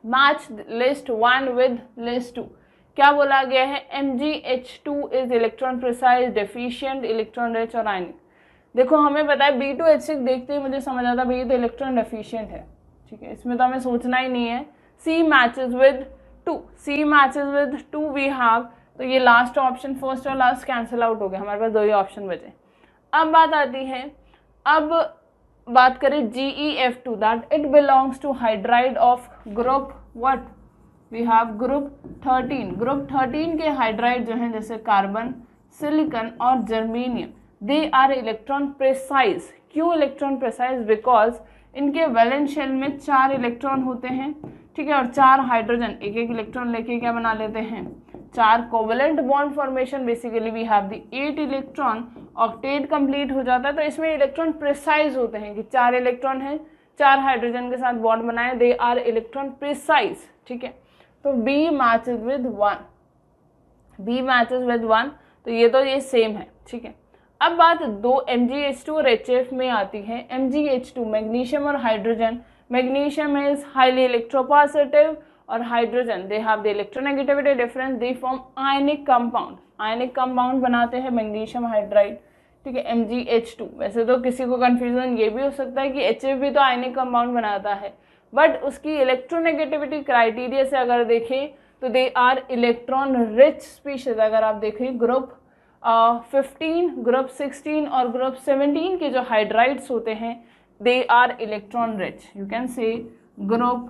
S1: match list 1 with list 2, क्या बोला गया है, MgH2 is electron precise, deficient, electron rich और आयनिक। देखो हमें पता है B2H6 देखते ही मुझे समझ आता है भाई ये तो इलेक्ट्रॉन डेफिशिएंट है, ठीक है, इसमें तो हमें सोचना ही नहीं है। C matches with 2, C matches with 2 we have, तो ये लास्ट ऑप्शन, फर्स्ट और लास्ट कैंसिल आउट हो गया, हमारे पास 2 ही ऑप्शन बचे। अब बात आती है, अब बात करें GeF2, that it belongs to hydride of group what, we have group 13। Group 13 के हाइड्राइड जो हैं जैसे कार्बन, सिलिकॉन और germanium, they are electron precise. क्यों इलेक्ट्रॉन प्रिसाइज? बिकॉज इनके वैलेंस शेल में 4 इलेक्ट्रॉन होते हैं, ठीक है, और 4 हाइड्रोजन एक एक इलेक्ट्रॉन लेके क्या बना लेते हैं, 4 covalent bond formation, basically we have the 8 electron, octet complete हो जाता है। तो इसमें इलेक्ट्रॉन प्रिसाइज होते हैं कि 4 इलेक्ट्रॉन है, 4 हाइड्रोजन के साथ बॉन्ड बनाए, दे आर इलेक्ट्रॉन प्रिसाइज, ठीक है। तो B matches with 1, B matches with 1, तो ये सेम है, ठीक है। अब बात 2 MgH2 और HF में आती है। MgH2 मैग्नीशियम और hydrogen, magnesium is highly electropositive और hydrogen they have the electronegativity difference, they form ionic compound, ionic compound बनाते हैं मैग्नीशियम हाइड्राइड, ठीक है, MgH2। वैसे तो किसी को कंफ्यूजन ये भी हो सकता है कि HF भी तो आयनिक कंपाउंड बनाता है, बट उसकी इलेक्ट्रोनेगेटिविटी क्राइटेरिया से अगर देखें तो they are electron rich species. अगर आप देखें ग्रुप 15, ग्रुप 16 और ग्रुप 17 के जो हाइड्राइड्स होते हैं they are electron rich. You can say group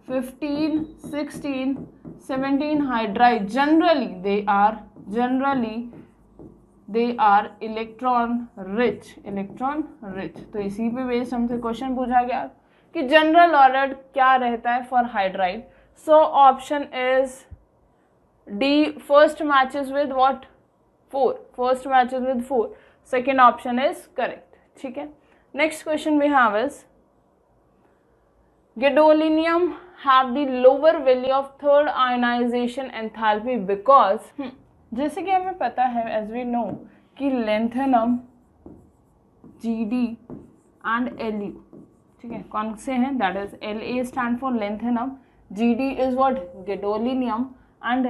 S1: 15, 16, 17 hydride generally they are electron rich, electron rich. तो इसी पे बेस्ड हमसे क्वेश्चन पूछा गया कि जनरल ऑर्डर क्या रहता है for hydride. So option is D, first matches with what, 4, first matches with 4, second option is correct, ठीक है। Next question we have is gadolinium have the lower value of third ionization enthalpy because जैसे कि हमें पता है एज वी नो कि लेंथेनम, Gd एंड Lu, ठीक है, कौन से हैं, that is La stand for lanthanum, Gd is what gadolinium and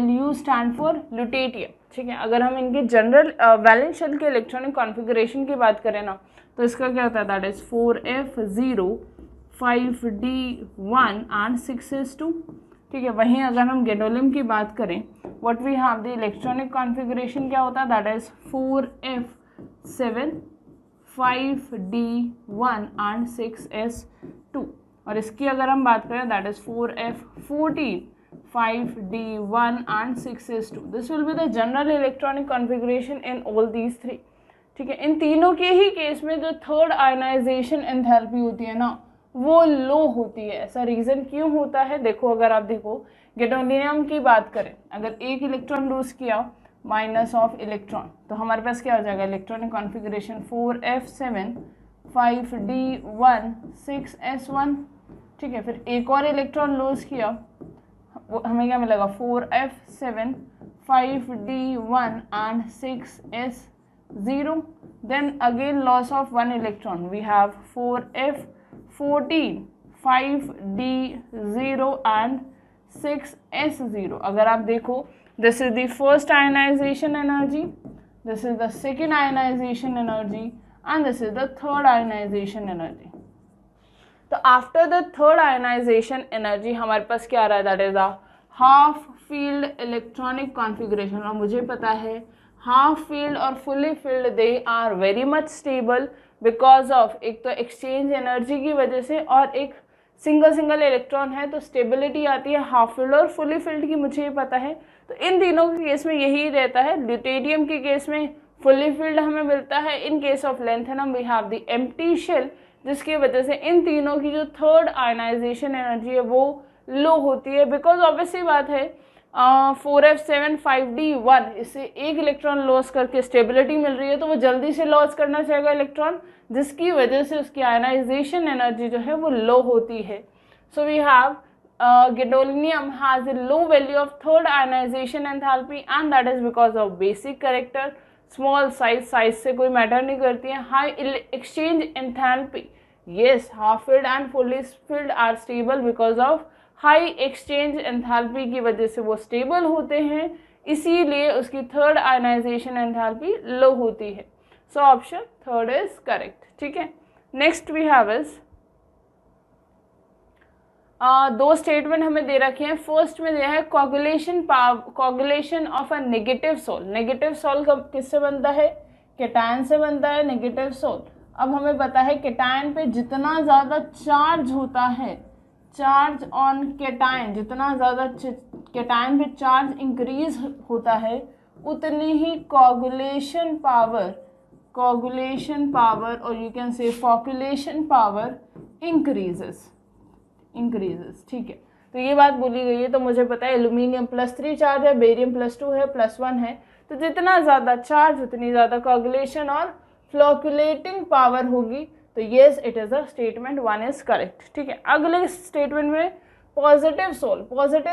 S1: Lu stand for lutetium, ठीक है। अगर हम इनके जनरल वैलेंस शेल के इलेक्ट्रॉनिक कॉन्फ़िगरेशन की बात करें ना तो इसका क्या होता है, that is 4f0 5d1 and 6s2, ठीक है। वहीं अगर हम गैडोलियम की बात करें what we have the electronic configuration क्या होता है, that is 4f7 5d1 and 6s2, और इसकी अगर हम बात करें that is 4f14 5d1 and 6s2। This will be the general electronic configuration in all these 3, ठीक है। इन तीनों के ही केस में जो थर्ड आयनाइजेशन एंथैल्पी होती है ना वो लो होती है। ऐसा रीज़न क्यों होता है, देखो अगर आप देखो गैडोलिनियम की बात करें, अगर एक इलेक्ट्रॉन लूज किया माइनस ऑफ इलेक्ट्रॉन तो हमारे पास क्या हो जाएगा, electronic configuration 4f7 5d1 6s1, ठीक है। फिर एक और इलेक्ट्रॉन लूज किया, हमें क्या मिलेगा 4f7 5d1 and 6s0, then again loss of 1 electron, we have 4f14 5d0 and 6s0। अगर आप देखो this is the first ionization energy, this is the second ionization energy and this is the third ionization energy। तो after the third ionization energy हमारे पास क्या आ रहा है, that is a half filled electronic configuration. और मुझे पता है हाफ फील्ड और fully filled they are very much stable because of एक तो एक्सचेंज एनर्जी की वजह से और एक सिंगल इलेक्ट्रॉन है तो स्टेबिलिटी आती है हाफ फील्ड और फुली फील्ड की, मुझे ये पता है। तो इन तीनों के केस में यही रहता है। ल्यूटेरियम के केस में फुली फील्ड हमें मिलता है, in case of lanthanum we have the empty shell, जिसकी वजह से इन तीनों की जो थर्ड आयनाइजेशन एनर्जी है वो लो होती है। बिकॉज ऑब्वियसली बात है 4f7 5d1 इससे एक इलेक्ट्रॉन लॉस करके स्टेबिलिटी मिल रही है तो वो जल्दी से लॉस करना चाहेगा इलेक्ट्रॉन, जिसकी वजह से उसकी आयनाइजेशन एनर्जी जो है वो लो होती है। So we have gadolinium has a low value of third ionization enthalpy and that is because of basic character, small size से कोई मैटर नहीं करती है। high exchange enthalpy, yes half filled and fully filled are stable because of high exchange enthalpy की वजह से वो स्टेबल होते हैं, इसीलिए उसकी थर्ड आयनाइजेशन एंथैल्पी लो होती है। So option third is correct, ठीक है। नेक्स्ट वी हैव इज दो स्टेटमेंट हमें दे रखे हैं। फर्स्ट में दिया है coagulation of a negative sol. Negative sol किससे बनता है? केटायन से बनता है नेगेटिव सोल। अब हमें पता है केटायन पे जितना ज़्यादा चार्ज होता है, चार्ज ऑन केटायन, जितना ज़्यादा केटायन पे चार्ज इंक्रीज होता है उतनी ही कोगुलेशन पावर और यू कैन से फॉक्युलेशन पावर इंक्रीजेस। ठीक है, तो ये बात बोली गई है। तो मुझे पता है एल्यूमिनियम +3 चार्ज है, बेरियम +2 है, +1 है, तो जितना ज़्यादा चार्ज उतनी ज़्यादा कोगुलेशन और फ्लोकुलेटिंग पावर होगी। तो yes, it is a statement 1 is correct. ठीक है, अगले स्टेटमेंट में पॉजिटिव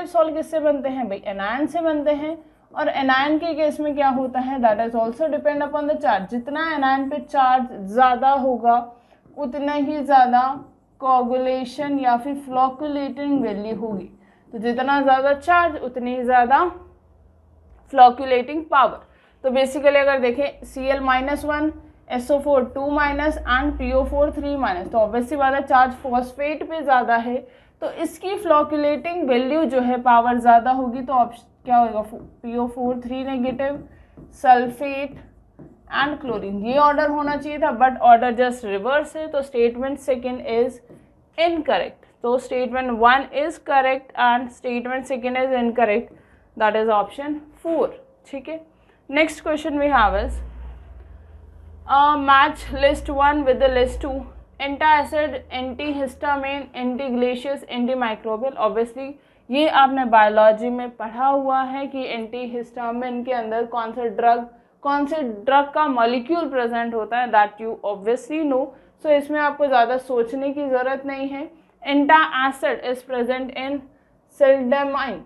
S1: सोल किससे बनते हैं भाई? एनायन से बनते हैं। और एनायन के केस में क्या होता है? That is also depend upon the charge. जितना एनायन पे चार्ज ज़्यादा होगा उतना ही ज़्यादा कोगुलेशन या फिर फ्लोकुलेटिंग वैल्यू होगी। तो जितना ज़्यादा चार्ज उतनी ज़्यादा फ्लोकुलेटिंग पावर। तो बेसिकली अगर देखें Cl-1, SO4 2- एंड PO4 3-, तो ऑब्वियसली बात है चार्ज फॉस्फेट पे ज़्यादा है तो इसकी फ्लोकुलेटिंग वैल्यू जो है पावर ज़्यादा होगी। तो क्या होगा? PO4 3-, sulphate and chlorine. ये ऑर्डर होना चाहिए था बट ऑर्डर जस्ट रिवर्स है। तो स्टेटमेंट सेकेंड इज इनकरेक्ट। तो statement 1 is correct and statement second is incorrect, that is option 4। ठीक है, next question we have is match list 1 with the list 2, antacid, antihistamine, एंटीग्लेशियस, एंटीमाइक्रोबियल। ऑब्वियसली ये आपने बायोलॉजी में पढ़ा हुआ है कि एंटीहिस्टामिन के अंदर कौन से ड्रग का मॉलिक्यूल प्रेजेंट होता है, that you obviously know. So इसमें आपको ज़्यादा सोचने की ज़रूरत नहीं है। एंटासिड इज प्रेजेंट इन सिल्डेनाइन।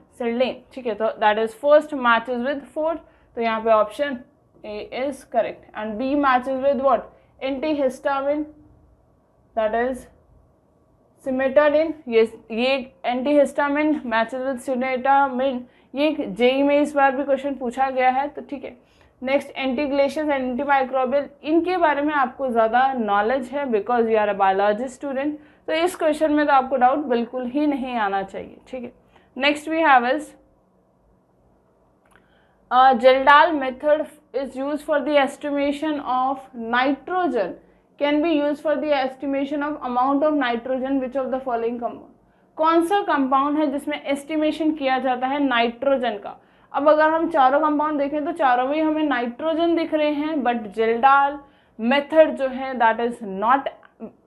S1: ठीक है, तो that is first matches with 4, तो यहाँ पे option A is correct and B matches with what? Antihistamine, that is cimetidine. ये एंटीहिस्टामिन मैचेस विद सिमेटाडिन, ये जेई में इस बार भी क्वेश्चन पूछा गया है। तो ठीक है, नेक्स्ट एंटीग्लेशियस एंड एंटीमाइक्रोबियल, इनके बारे में आपको ज़्यादा नॉलेज है because you are a biology student. तो इस क्वेश्चन में तो आपको डाउट बिल्कुल ही नहीं आना चाहिए। ठीक है, next we have is Geldahl method is used for the estimation of nitrogen, can be used for the estimation of amount of nitrogen which of the following compound। कौन सा कंपाउंड है जिसमें एस्टिमेशन किया जाता है नाइट्रोजन का? अब अगर हम चारों कंपाउंड देखें तो चारों में हमें नाइट्रोजन दिख रहे हैं बट जेल्डाल मेथड जो है that is not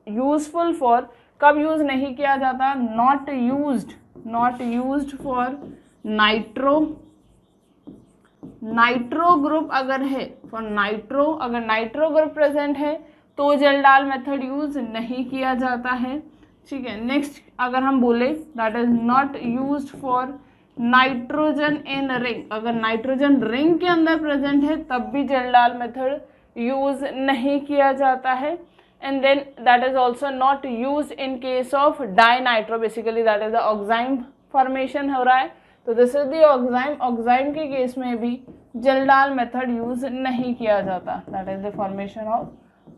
S1: useful for, कब यूज नहीं किया जाता? Not used for nitro group अगर है, फॉर नाइट्रो, अगर नाइट्रो ग्रुप प्रेजेंट है तो जेल्डाल मेथड यूज नहीं किया जाता है। ठीक है, नेक्स्ट अगर हम बोले that is not used for nitrogen in ring, अगर नाइट्रोजन रिंग के अंदर प्रेजेंट है तब भी जेल्डाल मेथड यूज नहीं किया जाता है। And then that is also not use in case of dinitro, basically that is the oxime formation हो रहा है तो दिस इज द ऑक्साइम के केस में भी जेल्डाल मेथड यूज नहीं किया जाता, that is the formation of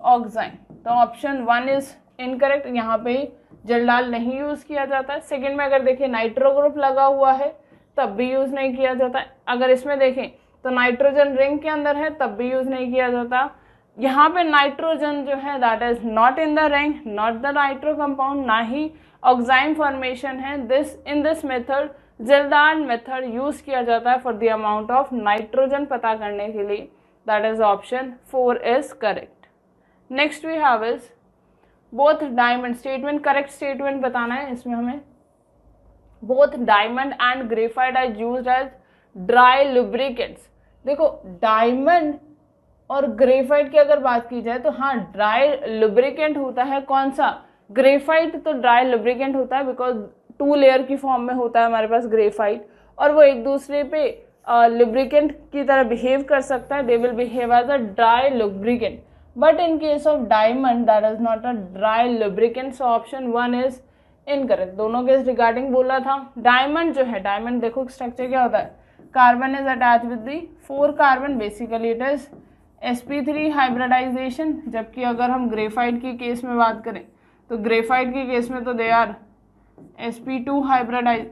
S1: oxime. तो ऑप्शन 1 इज इनकरेक्ट, यहाँ पे जेल्डाल नहीं यूज किया जाता। सेकंड में अगर देखें नाइट्रो ग्रुप लगा हुआ है तब भी यूज नहीं किया जाता। अगर इसमें देखें तो नाइट्रोजन रिंग के अंदर है तब भी यूज नहीं किया जाता। यहाँ पे नाइट्रोजन जो है that is not in the ring, not the nitro compound, ना ही ऑक्साइम फॉर्मेशन है। In this method Kjeldahl method use किया जाता है for the amount of nitrogen पता करने के लिए, that is option 4 is correct. Next we have is both diamond, statement correct statement बताना है इसमें हमें। Both diamond and graphite are used as dry lubricants. देखो डायमंड और ग्रेफाइट की अगर बात की जाए तो हाँ ड्राई लुब्रिकेंट होता है। कौन सा? ग्रेफाइट तो ड्राई लुब्रिकेंट होता है बिकॉज 2 लेयर की फॉर्म में होता है हमारे पास ग्रेफाइट, और वो एक दूसरे पे लुब्रिकेंट की तरह बिहेव कर सकता है, they will behave as a dry lubricant. But in case of diamond that is not a dry lubricant, so option 1 is incorrect. दोनों के रिगार्डिंग बोला था। डायमंड जो है, डायमंड देखो स्ट्रक्चर क्या होता है, carbon is attach with the 4 carbon, basically it is sp3 hybridization. जबकि अगर हम ग्रेफाइट के केस में बात करें तो ग्रेफाइट के केस में तो दे आर sp2 हाइब्रिडाइज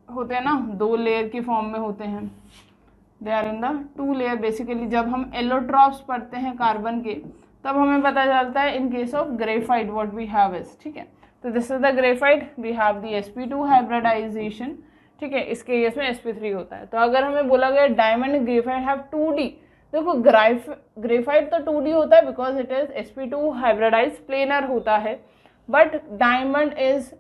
S1: होते हैं ना, 2 लेयर के फॉर्म में होते हैं, they are in the 2 layer. Basically जब हम एलोट्रॉप्स पढ़ते हैं कार्बन के तब हमें पता चलता है in case of graphite what we have is, ठीक है। तो this is the graphite, we have the sp2 hybridization, ठीक है। इसके केस में sp3 होता है। तो अगर हमें बोला गया diamond and graphite have 2D, देखो ग्रेफाइट तो 2D होता है because it is sp2 hybridize planar होता है, but diamond is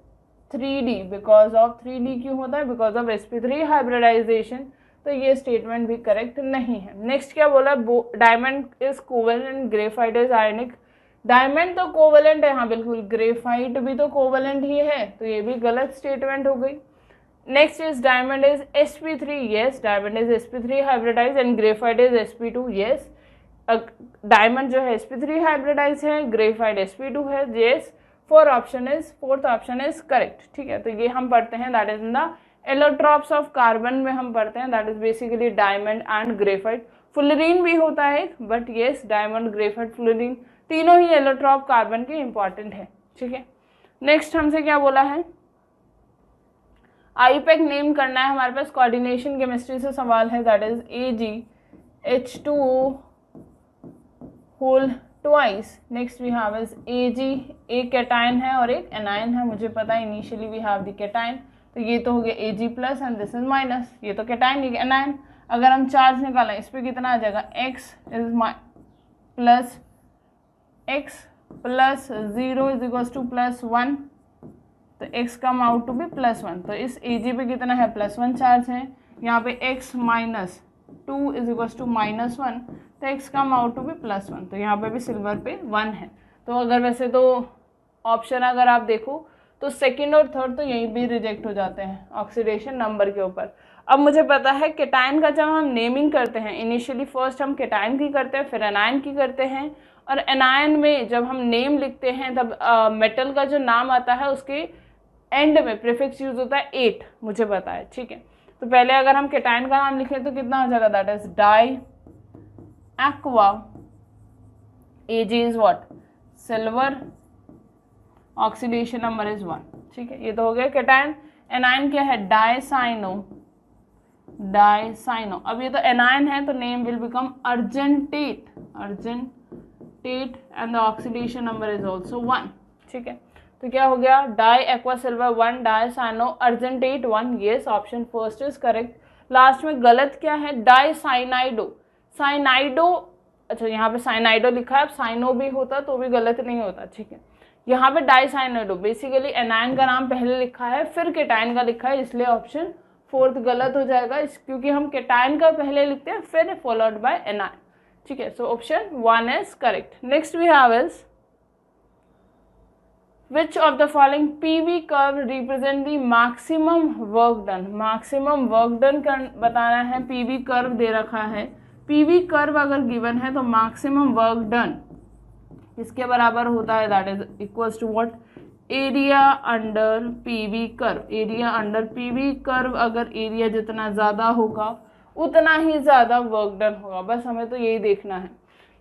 S1: 3D because of 3D क्यों होता है, बिकॉज ऑफ sp3 हाइब्रिडाइजेशन। तो ये स्टेटमेंट भी करेक्ट नहीं है। नेक्स्ट क्या बोला, diamond is covalent, graphite is ionic. Diamond तो कोवेलेंट है, हाँ बिल्कुल, ग्रेफाइट भी तो कोवेलेंट ही है, तो ये भी गलत स्टेटमेंट हो गई। Next is diamond is sp3, yes, diamond is sp3 hybridize and graphite is sp2, yes. Diamond जो है sp3 हाइब्रिडाइज है, ग्रेफाइट sp2 है, yes. Fourth option is correct, ठीक है। तो ये हम पढ़ते हैं, that is in the allotropes of carbon में हम पढ़ते हैं, that is basically diamond and graphite. Fullerene भी होता है, but yes diamond, graphite, fullerene तीनों ही एलोट्रॉप कार्बन के इंपॉर्टेंट है, ठीक है। नेक्स्ट हमसे क्या बोला है, आईपैक नेम करना है हमारे पास, कोऑर्डिनेशन केमिस्ट्री से सवाल है, that is AgH2O whole twice. Next we have is Ag, एक कैटाइन है और एक एनाइन है, मुझे पता है initially we have the cation, तो ये तो हो गया Ag plus and this is minus, ये तो कैटाइन ये एनाइन। अगर हम चार्ज निकालें इस पर कितना आ जाएगा, x plus 0 is equals to +1, तो x come out to be +1, तो इस Ag पे कितना है +1 चार्ज है, यहाँ पे x minus 2 is equals to -1, तो x come out to be +1, तो यहाँ पे भी सिल्वर पे 1 है। तो अगर वैसे तो ऑप्शन अगर आप देखो तो सेकंड और थर्ड तो यहीं भी रिजेक्ट हो जाते हैं ऑक्सीडेशन नंबर के ऊपर। अब मुझे पता है कैटाइन का जब हम नेमिंग करते हैं, इनिशियली फर्स्ट हम कैटाइन की करते हैं, फिर एनायन की करते हैं, और एनायन में जब हम नेम लिखते हैं तब मेटल का जो नाम आता है उसके एंड में प्रीफिक्स यूज होता है 8, मुझे पता है, ठीक है। तो पहले अगर हम कैटाइन का नाम लिखें तो कितना हो जाएगा, that is diaqua, Ag is what, silver, oxidation number is 1, ठीक है। ये तो हो गया कैटाइन। एनायन क्या है, डाइसाइनो, अब ये तो एनायन है तो name will become argentate and the oxidation number is also 1, ठीक है। तो क्या हो गया, diaqua silver 1, dicyano argentate 1, yes, option first is correct. Last में गलत क्या है, डाइसाइनाइडो, अच्छा यहाँ पे साइनाइडो लिखा है, अब साइनो भी होता तो भी गलत नहीं होता, ठीक है। यहाँ पे डाइसाइनाइडो, बेसिकली एनायन का नाम पहले लिखा है फिर कैटाइन का लिखा है, इसलिए ऑप्शन फोर्थ गलत हो जाएगा, क्योंकि हम कैटाइन का पहले लिखते हैं फिर फॉलोड बाय एनायन, ठीक है। So option 1 is correct. Next we have is which of the following PV curve represent the maximum work done, maximum work done बताना है, PV curve दे रखा है, PV curve अगर गिवन है तो maximum work done इसके बराबर होता है, that is equals to what, area under PV curve. Area under PV curve, अगर एरिया जितना ज़्यादा होगा उतना ही ज़्यादा वर्क डन होगा, बस हमें तो यही देखना है।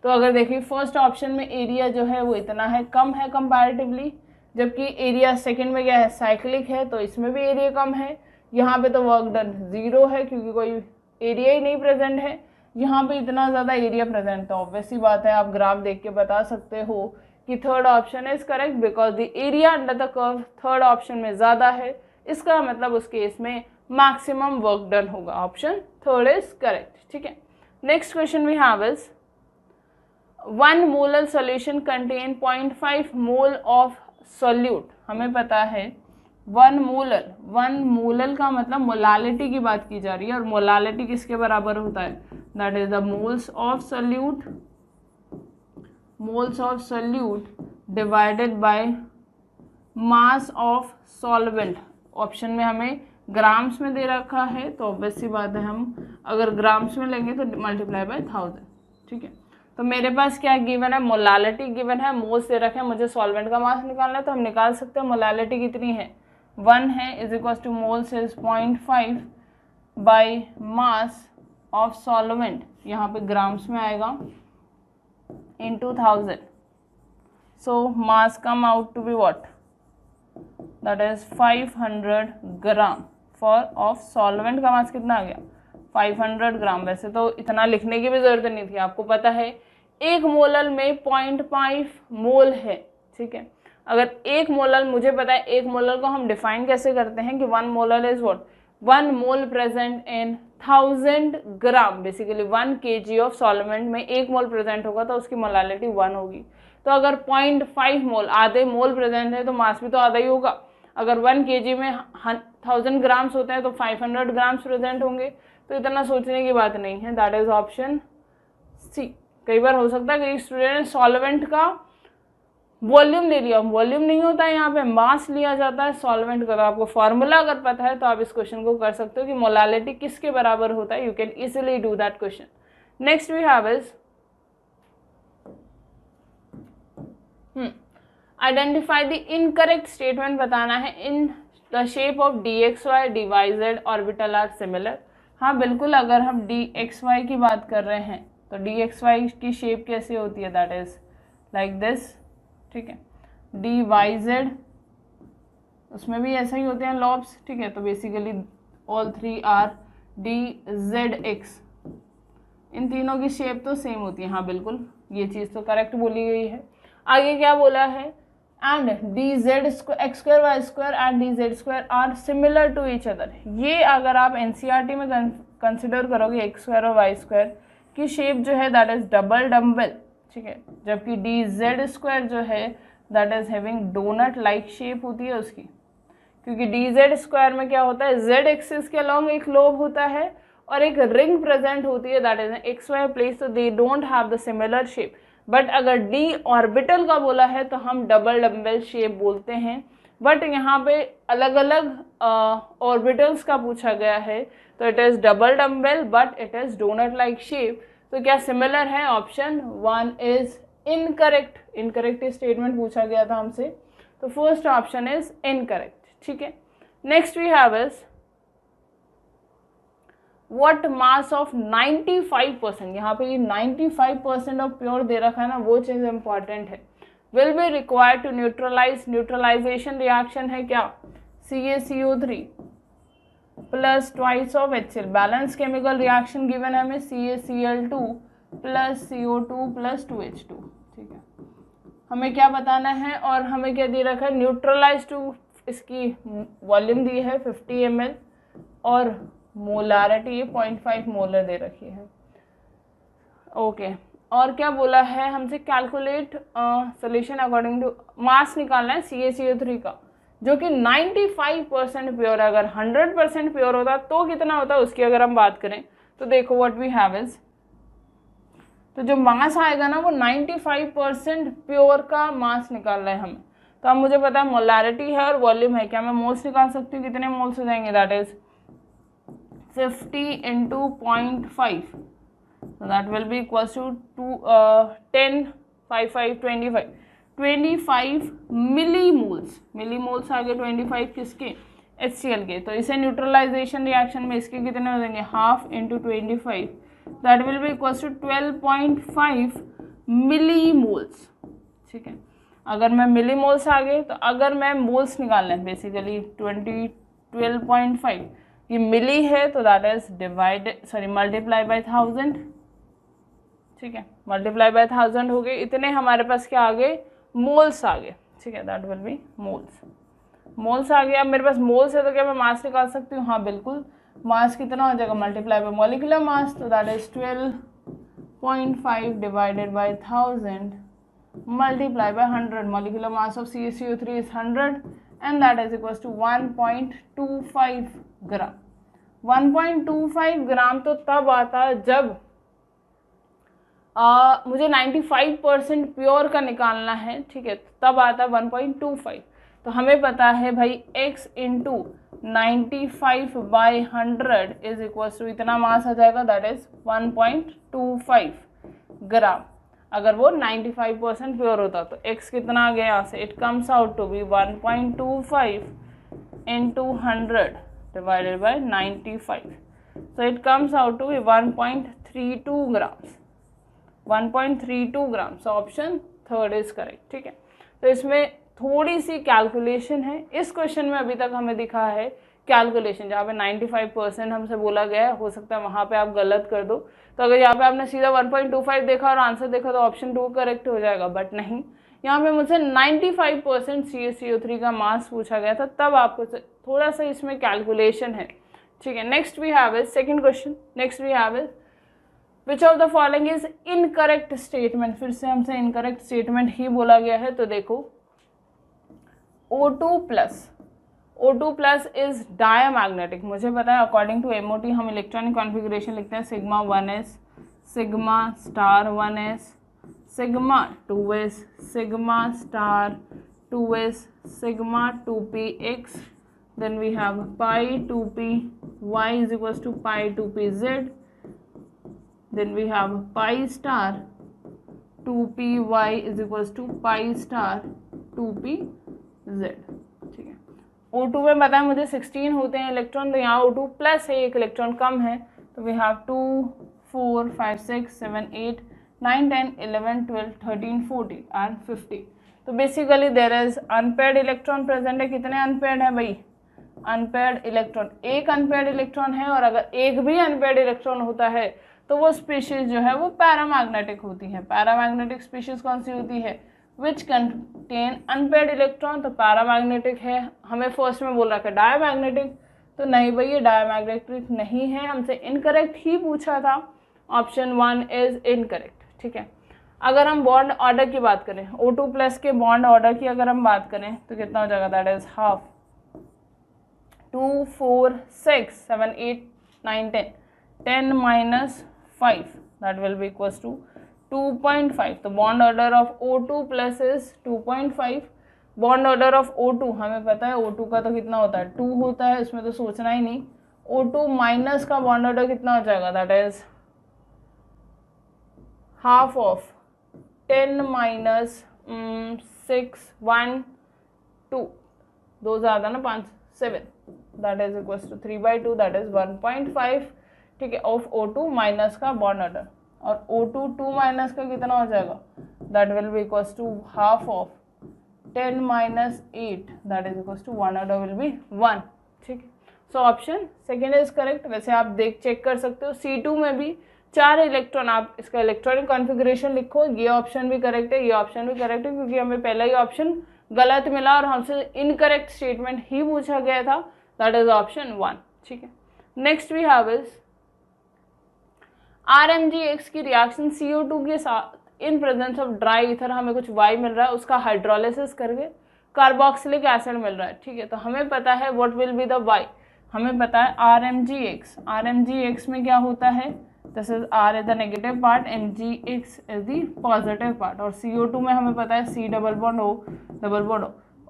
S1: तो अगर देखिए फर्स्ट ऑप्शन में एरिया जो है वो इतना है, कम है कंपैरेटिवली, जबकि एरिया सेकंड में क्या है, साइक्लिक है, तो इसमें भी एरिया कम है। यहाँ पे तो वर्क डन 0 है क्योंकि कोई एरिया ही नहीं प्रेजेंट है, यहाँ पे इतना ज़्यादा एरिया प्रेजेंट है। ऑब्वियस ही बात है, आप ग्राफ देख के बता सकते हो कि third option is correct because the area under the curve third option में ज़्यादा है, इसका मतलब उस केस में मैक्सिमम वर्क डन होगा, ऑप्शन थर्ड इज करेक्ट, ठीक है। Next question we have is 1 molar solution contain 0.5 mole of solute. हमें पता है 1 मोलर का मतलब मोलालिटी की बात की जा रही है, और मोलालिटी किसके बराबर होता है, that is the moles of solute divided by mass of solvent. Option में हमें ग्राम्स में दे रखा है, तो ऑब्वियस सी बात है हम अगर ग्राम्स में लेंगे तो मल्टीप्लाई बाय 1000, ठीक है। तो मेरे पास क्या गिवन है, मोलालिटी गिवन है, मोल्स दे रखे हैं, मुझे सॉल्वेंट का मास निकालना है, तो हम निकाल सकते हैं। मोलालिटी कितनी है, 1 है, is equal two moles is 0.5 by mass of solvent, यहाँ पे ग्राम्स में आएगा, into 1000, so mass come out to be what, that is 500 gram for of solvent का मास कितना आ गया 500 ग्राम। वैसे तो इतना लिखने की भी ज़रूरत नहीं थी, आपको पता है एक मोलल में 0.5 मोल है, ठीक है। अगर एक मोलल, मुझे पता है एक मोलल को हम डिफाइन कैसे करते हैं कि 1 molal is what 1 mole present in 1000 gram. Basically 1 kg of solvent में 1 मोल प्रेजेंट होगा तो उसकी मोलालिटी 1 होगी। तो अगर 0.5 मोल आधे मोल प्रेजेंट है तो मास भी तो आधा ही होगा। अगर 1 kg में 1000 ग्राम्स होते हैं तो 500 ग्राम्स प्रेजेंट होंगे। तो इतना सोचने की बात नहीं है, दैट इज ऑप्शन सी। कई बार हो सकता है कि स्टूडेंट ने सॉल्वेंट का वॉल्यूम ले लिया, वॉल्यूम नहीं होता है, यहाँ पे मास लिया जाता है सॉल्वेंट का। तो आपको फॉर्मूला अगर पता है तो आप इस क्वेश्चन को कर सकते हो कि मोलालिटी किसके बराबर होता है। You can easily do that question. Next we have is identify the incorrect statement बताना है in the shape of dxy dz orbital are similar. हाँ बिल्कुल, अगर हम dxy की बात कर रहे हैं तो dxy की शेप कैसी होती है, दैट इज लाइक दिस, ठीक है। dz उसमें भी ऐसा ही होते हैं लॉब्स, ठीक है। तो बेसिकली ऑल 3 आर dzx, इन तीनों की शेप तो सेम होती है। हाँ बिल्कुल, ये चीज़ तो करेक्ट बोली गई है। आगे क्या बोला है, and x square y square and dz² are similar to each other. ये अगर आप NCERT में कंसिडर करोगे x स्क्वायर और y स्क्वायर की शेप जो है दैट इज डबल डम्बल, ठीक है। जबकि dz² जो है that is having donut like shape होती है उसकी, क्योंकि dz² में क्या होता है z एक्सिस के अलॉन्ग एक लोब होता है और एक रिंग प्रेजेंट होती है दैट इज XY प्लेस, तो they don't have the similar shape. But अगर d ऑर्बिटल का बोला है तो हम डबल डम्बल शेप बोलते हैं। बट यहाँ पे अलग अलग ऑर्बिटल्स का पूछा गया है तो it is double dumbbell but it is donut like shape. तो क्या सिमिलर है, option 1 is incorrect. Incorrect statement पूछा गया था हमसे, तो फर्स्ट ऑप्शन इज इनकरेक्ट, ठीक है। Next we have is what mass of 95%, यहाँ पे ये 95% ऑफ प्योर दे रखा है ना, वो चीज़ इंपॉर्टेंट है। will be required to neutralize, neutralization reaction है क्या, CaCO3 plus twice of HCl। Balance chemical reaction given है हमें CaCl2 plus CO2 plus 2H2, ठीक है। हमें क्या बताना है और हमें क्या दे रखा है, न्यूट्रलाइज टू, इसकी वॉल्यूम दी है 50 ml और मोलारिटी 0.5 मोलर दे रखी है, ओके। और क्या बोला है हमसे, कैलकुलेट सोल्यूशन अकॉर्डिंग टू, मास निकालना है CaCO3 का जो कि 95% प्योर है। अगर 100% प्योर होता तो कितना होता, उसकी अगर हम बात करें तो देखो व्हाट वी हैव इज, तो जो मास आएगा ना वो 95% प्योर का मास निकालना है हमें। तो अब मुझे पता है मोलारिटी है और वॉल्यूम है, क्या मैं मोल्स निकाल सकती हूँ, कितने मोल्स हो जाएंगे, that is 50 into 0.5, so that will be equals to 10 5 5 25 millimoles. Millimoles आ गए 25 किसके, HCl के। तो इसे न्यूट्रलाइजेशन रिएक्शन में इसके कितने हो जाएंगे, half into 25, that will be equals to 12.5 millimoles, ठीक है। अगर मैं मिलीमोल्स आ गए तो अगर मैं मोल्स निकालना है बेसिकली 12.5, ये मिली है तो that is divided, sorry multiply by 1000, ठीक है। मल्टीप्लाई बाय 1000 हो गए, इतने हमारे पास क्या आ गए, मोल्स आ गए, ठीक है। That will be moles, moles आ गया। अब मेरे पास मोल्स है तो क्या मैं मास निकाल सकती हूँ, हाँ बिल्कुल। मास कितना हो जाएगा, मल्टीप्लाई बाय मॉलिक्यूलर मास, तो that is 12.5 divided by 1000 multiply by 100। Molecular mass of CaCO3 is 100 and that is equals to 1.25 ग्राम। 1.25 ग्राम तो तब आता जब मुझे 95% प्योर का निकालना है, ठीक है, तब आता 1.25। तो हमें पता है भाई x into 95 by 100 is equals to इतना मास आ जाएगा, दैट इज 1.25 ग्राम। अगर वो 95% प्योर होता तो x कितना आ गया यहाँ से, it comes out to be 1.25 into 100 divided by 95, so it comes out to be 1.32 grams, 1.32 gram. So option third is correct, ठीक है। तो इसमें थोड़ी सी कैलकुलेशन है। इस क्वेश्चन में अभी तक हमें दिखा है कैलकुलेशन, जहाँ पे 95% हमसे बोला गया है, हो सकता है वहाँ पे आप गलत कर दो। तो अगर यहाँ पे आपने सीधा 1.25 देखा और आंसर देखा तो ऑप्शन 2 करेक्ट हो जाएगा, बट नहीं, यहाँ पे मुझसे 95% CaCO3 का मास पूछा गया था, तब आपको थोड़ा सा इसमें कैलकुलेशन है, ठीक है। Next we have is second question, next we have is which of the following is incorrect statement. फिर से हमसे इनकरेक्ट स्टेटमेंट ही बोला गया है। तो देखो O2 प्लस इज डायमैग्नेटिक, मुझे पता है अकॉर्डिंग टू MOT हम इलेक्ट्रॉनिक कॉन्फ़िगरेशन लिखते हैं sigma 1s, sigma star 1s, sigma 2s, sigma star 2s, sigma 2px, then we have pi 2p y is equals to pi 2p z, then we have pi star 2p y is equals to pi star 2p z, ठीक है। O2 में पता है मुझे 16 होते हैं इलेक्ट्रॉन, तो यहाँ O2 प्लस है, एक इलेक्ट्रॉन कम है, तो वी हैव 2 4 5 6 7 8 9 10 11 12 13 14 एंड 15। तो basically there is unpaired electron present है। कितने अनपेयर्ड है भाई? अनपेयर्ड इलेक्ट्रॉन, एक अनपेयर्ड इलेक्ट्रॉन है, और अगर एक भी अनपेयर्ड इलेक्ट्रॉन होता है तो वो स्पीशीज जो है वो पैरामैग्नेटिक होती है। पैरामैग्नेटिक स्पीशीज कौन सी होती है? विच कंटेन अनपेयर्ड इलेक्ट्रॉन, तो पैरामैग्नेटिक है। हमें फर्स्ट में बोल रहा था डायमैग्नेटिक, तो नहीं भाई ये डायमैग्नेटिक नहीं है, हमसे इनकरेक्ट ही पूछा था। ऑप्शन 1 इज इनकरेक्ट, ठीक है। अगर हम बॉन्ड ऑर्डर की बात करें, O2 प्लस के बॉन्ड ऑर्डर की अगर हम बात करें तो कितना हो जाएगा? That is half, 2 4 6 7 8 9 10 10 minus 5 that will be equals to 2.5। तो bond order of O2 plus is 2.5। Bond order of O2 हमें पता है O2 का तो कितना होता है? 2 होता है, इसमें तो सोचना ही नहीं। O2 माइनस का बॉन्ड ऑर्डर कितना हो जाएगा? That is half of 10 minus 6 1 2, 2 ज़्यादा ना 5 7, that is equals to 3/2, that is 1.5, ठीक है, ऑफ O2 माइनस का बॉन्ड ऑर्डर। और O2 2 माइनस का कितना हो जाएगा? That will be equals to half of 10 minus 8, that is equals to 1 order will be 1, ठीक है। So option second is correct. वैसे आप चेक कर सकते हो C2 में भी 4 इलेक्ट्रॉन, आप इसका इलेक्ट्रॉनिक कॉन्फ़िगरेशन लिखो, ये ऑप्शन भी करेक्ट है, ये ऑप्शन भी करेक्ट है, क्योंकि हमें पहला ही ऑप्शन गलत मिला और हमसे इनकरेक्ट स्टेटमेंट ही पूछा गया था, दैट इज ऑप्शन 1, ठीक है। Next we have is RMgX की रिएक्शन CO2 के साथ in presence of dry ether, हमें कुछ Y मिल रहा है, उसका हाइड्रोलिसिस करके कार्बोक्सिलिक एसिड मिल रहा है, ठीक है। तो हमें पता है what will be the Y, हमें पता है RMgX में क्या होता है? This is R is the negative part, MgX is the positive part, और CO2 में हमें पता है C double bond O।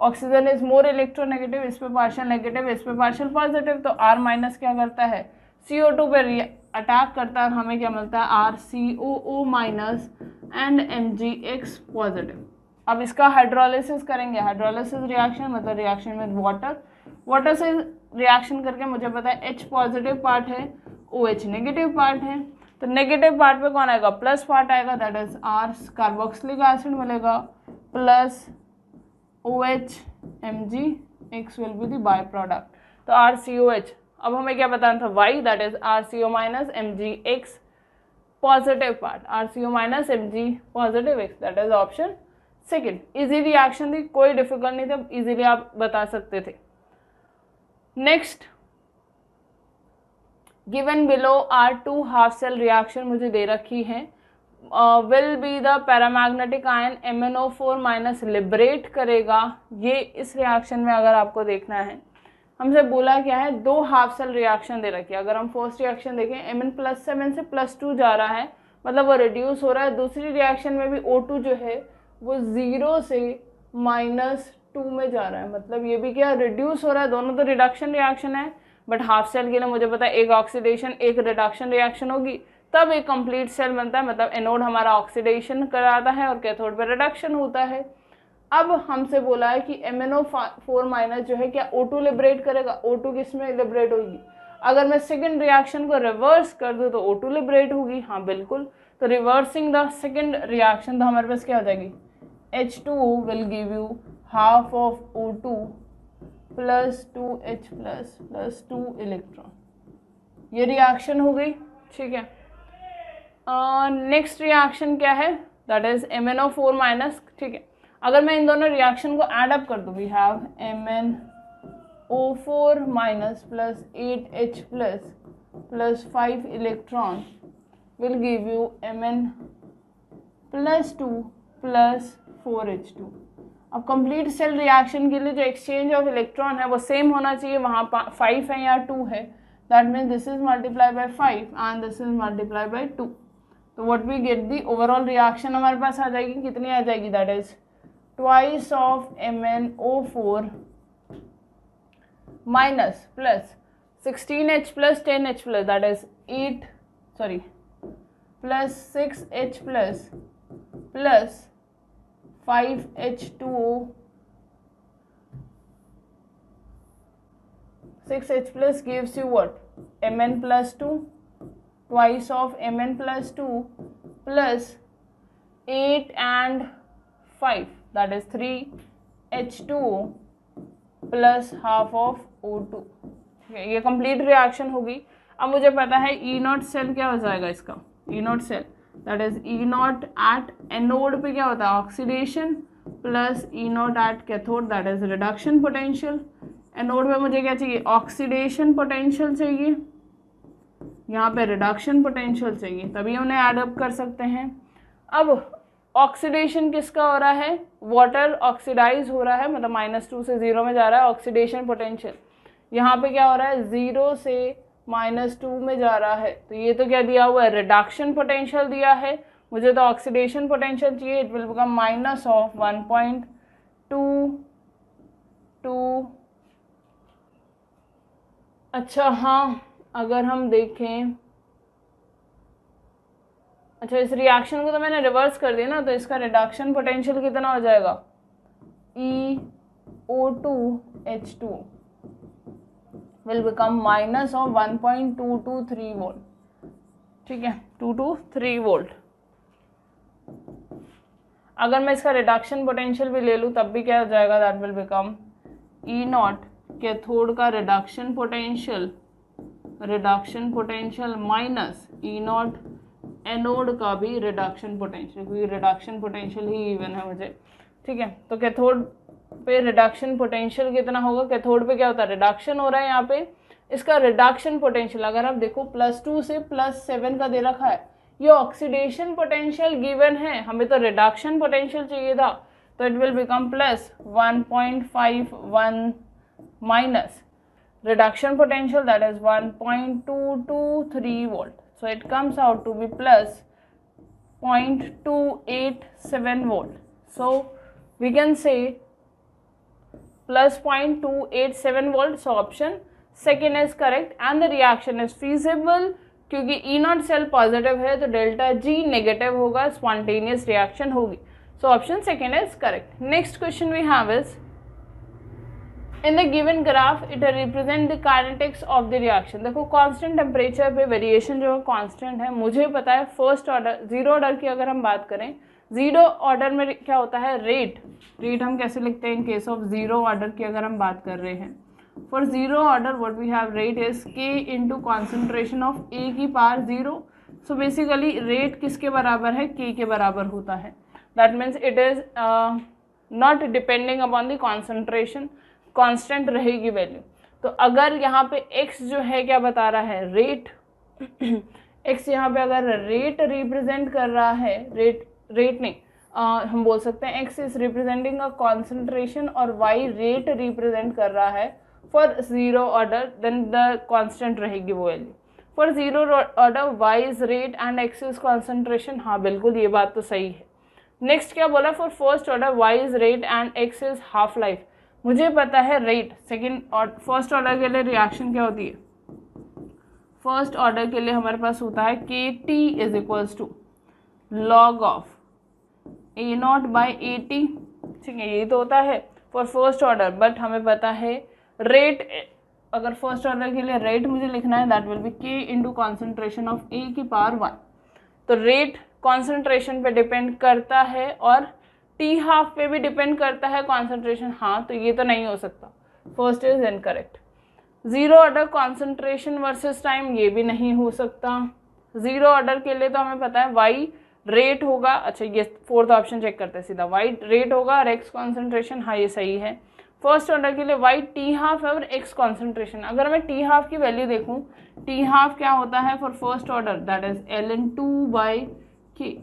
S1: Oxygen is more electronegative, इस पे पार्शियल नेगेटिव, इस पे पार्शियल पॉजिटिव, तो R माइनस क्या करता है? CO2 पे अटैक करता है, और हमें क्या मिलता है? RCOO minus and MgX positive. अब इसका हाइड्रोलिसिस करेंगे, हाइड्रोलिसिस रिएक्शन मतलब रिएक्शन विद वाटर से रिएक्शन करके मुझे पता है H पॉजिटिव पार्ट है, OH नेगेटिव पार्ट है, तो नेगेटिव पार्ट पे कौन आएगा? प्लस पार्ट आएगा, that is R carboxylic acid मिलेगा, plus OH MgX will be the by product, तो RCOH। अब हमें क्या बताना था? Y, that is RCO minus MgX positive part, RCO minus Mg positive X, that is option second. Easy reaction थी, कोई डिफिकल्ट नहीं था, इजीली आप बता सकते थे। Next, given below are 2 half cell reaction मुझे दे रखी है, will be the paramagnetic ion MnO4 minus liberate करेगा। ये इस रिएक्शन में अगर आपको देखना है, हमसे बोला क्या है? 2 हाफ सेल रिएक्शन दे रखी है। अगर हम फर्स्ट रिएक्शन देखें, Mn+7 से +2 जा रहा है, मतलब वो रिड्यूस हो रहा है। दूसरी रिएक्शन में भी O2 जो है वो 0 से -2 में जा रहा है, मतलब ये भी क्या? रिड्यूस हो रहा है। दोनों तो रिडक्शन रिएक्शन है, बट हाफ सेल के लिए मुझे पता है एक ऑक्सीडेशन एक रिडक्शन रिएक्शन होगी, तब एक कंप्लीट सेल बनता है। मतलब एनोड हमारा ऑक्सीडेशन कराता है और कैथोड पे रिडक्शन होता है। अब हमसे बोला है कि MnO4 माइनस जो है क्या O2 लिबरेट करेगा? O2 किस में लिबरेट होगी? अगर मैं सेकेंड रिएक्शन को रिवर्स कर दूँ तो O2 लिबरेट होगी। हाँ बिल्कुल, तो रिवर्सिंग द सेकेंड रिएक्शन तो हमारे पास क्या हो जाएगी? H2O will give you half of O2 plus 2H plus 2 electron. ये रिएक्शन हो गई, ठीक है। नेक्स्ट रिएक्शन क्या है, दैट इज MnO4 माइनस, ठीक है। अगर मैं इन दोनों रिएक्शन को एड अप कर दूँ, we have MnO4 minus plus 8H plus 5 electron will give you Mn plus 2 plus 4H2। अब कंप्लीट सेल रिएक्शन के लिए जो एक्सचेंज ऑफ इलेक्ट्रॉन है वो सेम होना चाहिए, वहाँ 5 है या 2 है, that means this is multiply by 5 and this is multiply by 2। तो what we get, the overall reaction हमारे पास आ जाएगी, कितनी आ जाएगी, that is twice of MnO4 minus plus 16H plus 10H plus that is 8 plus 6H plus 5H2O 6H plus gives you what, Mn plus 2, twice of Mn plus 2 plus 8 and 5 that is 3H2O plus half of O2। ये कंप्लीट रिएक्शन होगी। अब मुझे पता है E नॉट सेल क्या हो जाएगा इसका, E naught cell that is E naught at anode पे क्या होता है, oxidation plus E naught at cathode that is reduction potential. Anode में मुझे क्या चाहिए, ऑक्सीडेशन पोटेंशियल चाहिए, यहाँ पे रिडक्शन पोटेंशियल चाहिए, तभी उन्हें ऐड अप कर सकते हैं। अब ऑक्सीडेशन किसका हो रहा है, वाटर ऑक्सीडाइज हो रहा है, मतलब -2 से 0 में जा रहा है ऑक्सीडेशन पोटेंशियल। यहाँ पे क्या हो रहा है, 0 से -2 में जा रहा है, तो ये तो क्या दिया हुआ है, रिडक्शन पोटेंशियल दिया है, मुझे तो ऑक्सीडेशन पोटेंशियल चाहिए, it will become minus of 1.22। अच्छा हाँ, अगर हम देखें, अच्छा इस रिएक्शन को तो मैंने रिवर्स कर दिया ना, तो इसका रिडक्शन पोटेंशियल कितना हो जाएगा, EO2H2 will become minus of 1.223 volt, ठीक है, 223 वोल्ट। अगर मैं इसका रिडक्शन पोटेंशियल भी ले लूँ तब भी क्या हो जाएगा, that will become E nought cathode का reduction potential minus E nought anode का भी रिडक्शन पोटेंशियल, क्योंकि रिडक्शन पोटेंशियल ही इवन है मुझे, ठीक है। तो कैथोड पे रिडक्शन पोटेंशियल कितना होगा, कैथोड पे क्या होता है, रिडक्शन हो रहा है, यहाँ पे इसका रिडक्शन पोटेंशियल अगर आप देखो +2 से +7 का दे रखा है, ये ऑक्सीडेशन पोटेंशियल गिवन है, हमें तो रिडक्शन पोटेंशियल चाहिए था, तो it will become plus 1.51 minus reduction potential that is 1.223 volt, so it comes out to be plus 0.287 volt, so we can say plus 0.287 volt, so option second is correct and the reaction is feasible क्योंकि E नॉट सेल पॉजिटिव है तो डेल्टा G नेगेटिव होगा, स्पॉन्टेनियस रिएक्शन होगी, so option second is correct. Next question we have is, in the given graph it represent the kinetics of the reaction। देखो कांस्टेंट टेम्परेचर पे वेरिएशन जो है कांस्टेंट है, मुझे पता है फर्स्ट ऑर्डर, जीरो ऑर्डर की अगर हम बात करें, जीरो ऑर्डर में क्या होता है, रेट हम कैसे लिखते हैं in case of zero order की अगर हम बात कर रहे हैं, for zero order what we have rate is k into concentration of a की पावर 0। सो बेसिकली रेट किसके बराबर है, k के बराबर होता है, that means it is not depending upon the concentration, constant रहेगी वैल्यू। तो अगर यहाँ पे x जो है क्या बता रहा है, रेट x यहाँ पे अगर रेट रिप्रेजेंट कर रहा है, रेट नहीं हम बोल सकते हैं x is representing a concentration और y रेट रिप्रेजेंट कर रहा है for zero order, then the constant रहेगी वो value. For zero order y is rate and x is concentration, हाँ बिल्कुल ये बात तो सही है। नेक्स्ट क्या बोला, for first order y is rate and x is half life, मुझे पता है रेट। सेकेंड और फर्स्ट ऑर्डर के लिए रिएक्शन क्या होती है, फर्स्ट ऑर्डर के लिए हमारे पास होता है KT is equals to log of A naught by AT, ठीक है, यही तो होता है फॉर फर्स्ट ऑर्डर। बट हमें पता है रेट, अगर फर्स्ट ऑर्डर के लिए रेट मुझे लिखना है, that will B K into concentration of A की पावर 1। तो रेट कॉन्सेंट्रेशन पे डिपेंड करता है और टी हाफ पे भी डिपेंड करता है कॉन्सेंट्रेशन, हाँ, तो ये तो नहीं हो सकता, first is incorrect. Zero order concentration versus time, ये भी नहीं हो सकता। ज़ीरो ऑर्डर के लिए तो हमें पता है वाई रेट होगा, अच्छा ये फोर्थ ऑप्शन चेक करते हैं सीधा, वाई रेट होगा और एक्स कॉन्सेंट्रेशन, हाँ ये सही है। फर्स्ट ऑर्डर के लिए वाई टी हाफ है और एक्स कॉन्सेंट्रेशन, अगर मैं टी हाफ की वैल्यू देखूँ, टी हाफ क्या होता है for first order, that is ln2/k,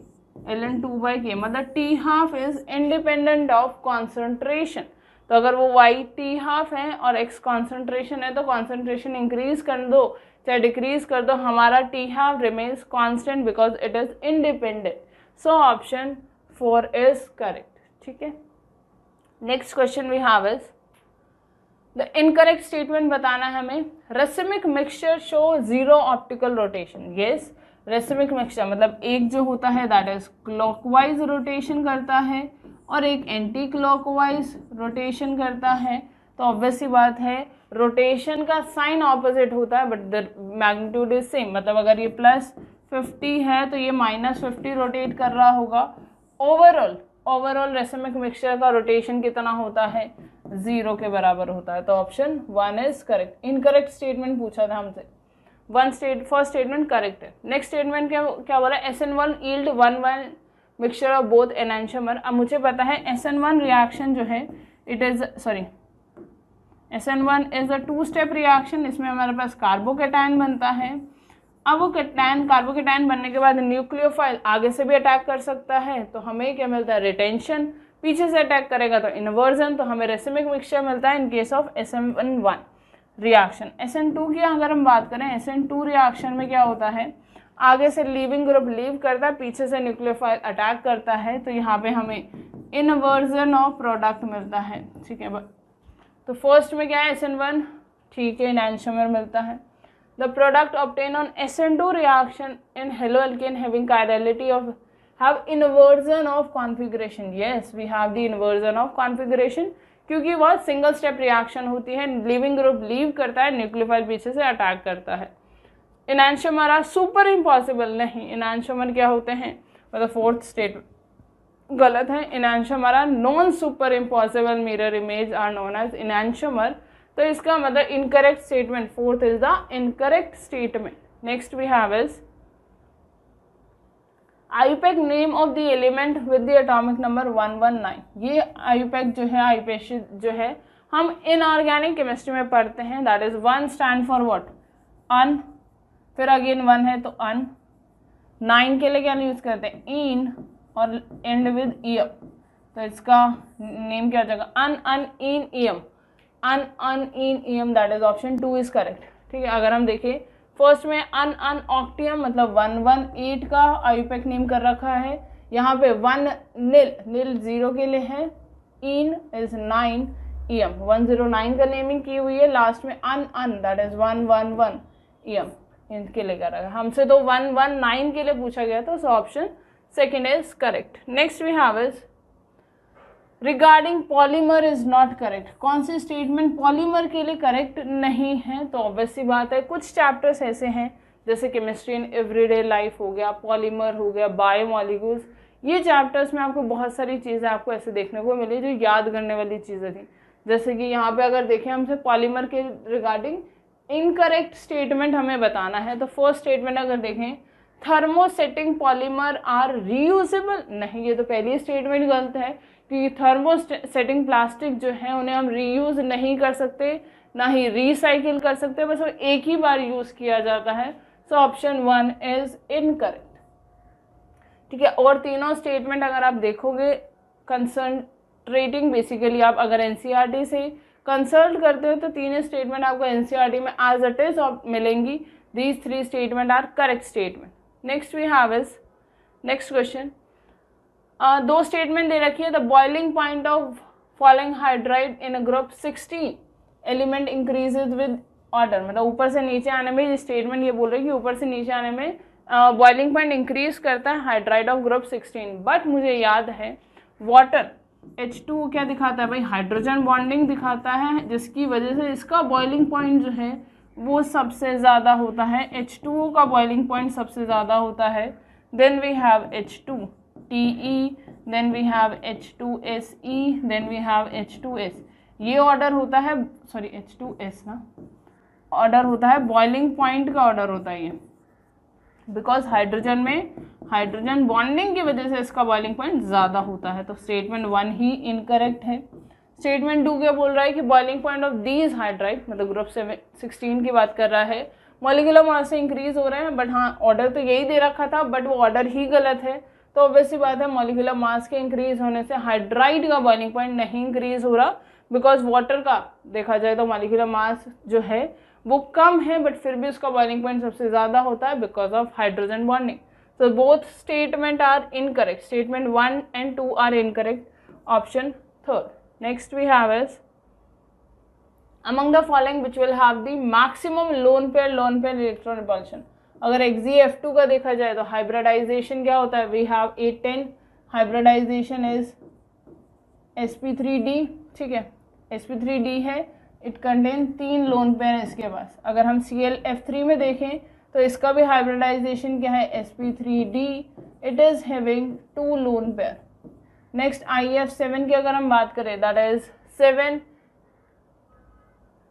S1: ln2/k, मतलब T half is independent of concentration. तो अगर वो वाई टी हाफ है और एक्स कॉन्सेंट्रेशन है तो कॉन्सेंट्रेशन इंक्रीज कर दो चाहे डिक्रीज कर दो, हमारा T half remains constant because it is independent. So option 4 is correct. ठीक है, next question we have is the incorrect statement बताना है हमें। Racemic mixture show zero optical rotation. Yes, racemic mixture मतलब एक जो होता है दैट इज क्लॉकवाइज रोटेशन करता है और एक एंटी क्लॉकवाइज रोटेशन करता है। तो ऑब्वियस सी बात है रोटेशन का साइन ऑपोजिट होता है but the magnitude is same, मतलब अगर ये +50 है तो ये -50 रोटेट कर रहा होगा। ओवरऑल रेसिमिक मिक्सचर का रोटेशन कितना होता है, 0 के बराबर होता है। तो option 1 is correct. Incorrect statement पूछा था हमसे, फर्स्ट स्टेटमेंट करेक्ट है। नेक्स्ट स्टेटमेंट क्या बोला, SN1 yield 1 mixture of both enantiomer. अब मुझे पता है SN1 रिएक्शन जो है SN1 इज अ 2-स्टेप रिएक्शन, इसमें हमारे पास कार्बोकेटायन बनता है। अब वो कार्बोकेटायन बनने के बाद न्यूक्लियोफाइल आगे से भी अटैक कर सकता है, तो हमें क्या मिलता है, रिटेंशन। पीछे से अटैक करेगा तो इन्वर्जन, तो हमें रेसिमिक मिक्सचर मिलता है in case of SN1 reaction. SN2 की अगर हम बात करें, SN2 रिएक्शन में क्या होता है, आगे से लीविंग ग्रुप लीव करता है, पीछे से न्यूक्लियोफाइल अटैक करता है, तो यहाँ पे हमें इन्वर्जन ऑफ प्रोडक्ट मिलता है। ठीक है, तो फर्स्ट में क्या है SN1, ठीक है, एनांशियोमर मिलता है। The product obtain on SN2 reaction in halo alkane having chirality of have inversion of configuration. Yes, we have the inversion of configuration, क्योंकि वह सिंगल स्टेप रिएक्शन होती है, लिविंग ग्रुप लीव करता है, न्यूक्लियोफाइल पीछे से अटैक करता है। इनांशियोमर आर सुपर इम्पॉसिबल, नहीं, इनांशियोमर क्या होते हैं, मतलब फोर्थ स्टेट गलत है। Enantiomer are non super impossible mirror image are known as enantiomer, तो इसका मतलब incorrect statement, fourth is the incorrect statement. Next we have is IUPAC name of the element with the atomic number 119। ये आईयूपैक जो है, आईयूपैक जो है हम इनऑर्गेनिक केमिस्ट्री में पढ़ते हैं, that is 1 stand for what, un, फिर अगेन 1 है तो अन, 9 के लिए क्या यूज करते हैं, इन, और एंड विद ईयम, तो इसका नेम क्या हो जाएगा, ununennium, ununennium, that is option 2 is correct. ठीक है, अगर हम देखें फर्स्ट में अन ऑक्टियम मतलब 118 का आईयूपैक नेम कर रखा है, यहाँ पे 1 नील 0 के लिए है, इन इज 9 ईयम, 109 का नेमिंग की हुई है, लास्ट में अन दैट इज 111 ईयम इनके लिए कर रखा है। हमसे तो 119 के लिए पूछा गया था, so option second is correct. Next we have is regarding polymer is not correct. कौन सी स्टेटमेंट पॉलीमर के लिए करेक्ट नहीं है, तो ऑब्वियस सी बात है कुछ चैप्टर्स ऐसे हैं जैसे केमिस्ट्री इन एवरीडे लाइफ हो गया, पॉलीमर हो गया, बायोमॉलिक्यूल्स, ये चैप्टर्स में आपको बहुत सारी चीज़ें आपको ऐसे देखने को मिली जो याद करने वाली चीज़ें थी। जैसे कि यहाँ पे अगर देखें हमसे पॉलीमर के रिगार्डिंग इनकरेक्ट स्टेटमेंट हमें बताना है, तो फर्स्ट स्टेटमेंट अगर देखें थर्मोसेटिंग पॉलीमर आर रीयूजेबल, नहीं, ये तो पहली स्टेटमेंट गलत है, क्योंकि थर्मोसेटिंग प्लास्टिक जो है उन्हें हम रीयूज नहीं कर सकते, ना ही रिसाइकिल कर सकते, बस वो एक ही बार यूज़ किया जाता है। So option 1 is incorrect. ठीक है, और तीनों स्टेटमेंट अगर आप देखोगे कंसंट्रेटिंग, बेसिकली आप अगर एनसीईआरटी से कंसल्ट करते हो तो तीनों स्टेटमेंट आपको एनसीईआरटी में एज इट इज मिलेंगी। These 3 statement are correct statement. Next we have is next question, 2 statement दे रखी है। The boiling point of following hydride in group 16 element increases with order, मतलब ऊपर से नीचे आने में ये स्टेटमेंट ये बोल रही है कि ऊपर से नीचे आने में बॉइलिंग पॉइंट इंक्रीज करता है हाइड्राइड ऑफ ग्रुप 16, बट मुझे याद है वाटर H2 क्या दिखाता है भाई, हाइड्रोजन बॉन्डिंग दिखाता है, जिसकी वजह से इसका बॉइलिंग पॉइंट जो है वो सबसे ज़्यादा होता है, H2O का बॉइलिंग पॉइंट सबसे ज़्यादा होता है। Then we have H2 TE then we have H2SE, then we have H2S। ये ऑर्डर होता है, सॉरी H2S ना, ऑर्डर होता है बॉइलिंग पॉइंट का ऑर्डर होता है ये, बिकॉज हाइड्रोजन में हाइड्रोजन बॉन्डिंग की वजह से इसका बॉइलिंग पॉइंट ज़्यादा होता है। तो स्टेटमेंट 1 ही इनकरेक्ट है। स्टेटमेंट 2 क्या बोल रहा है कि boiling point of these hydride, मतलब ग्रुप 16 की बात कर रहा है, मॉलिक्यूलर मास से इंक्रीज हो रहे हैं, बट हाँ ऑर्डर तो यही दे रखा था, बट वो ऑर्डर ही गलत है। तो ऑब्वियसली बात है मॉलिक्यूलर मास के इंक्रीज होने से हाइड्राइड का बॉइलिंग पॉइंट नहीं इंक्रीज हो रहा, बिकॉज वाटर का देखा जाए तो मॉलिक्यूलर मास जो है वो कम है, बट फिर भी उसका बॉइलिंग पॉइंट सबसे ज़्यादा होता है because of hydrogen bonding. So both statement are incorrect. Statement 1 and 2 are incorrect. Option third. Next we have is among the following which will have the maximum lone pair electron repulsion. अगर XeF2 का देखा जाए तो hybridization क्या होता है? We have 810. Hybridization is sp3d, ठीक है, sp3d है, it contain 3 लोन पेयर इसके पास। अगर हम ClF3 में देखें तो इसका भी हाइब्रिडाइजेशन क्या है? sp3d, it is having 2 lone pair. Next IF7 की अगर हम बात करें, दैट इज 7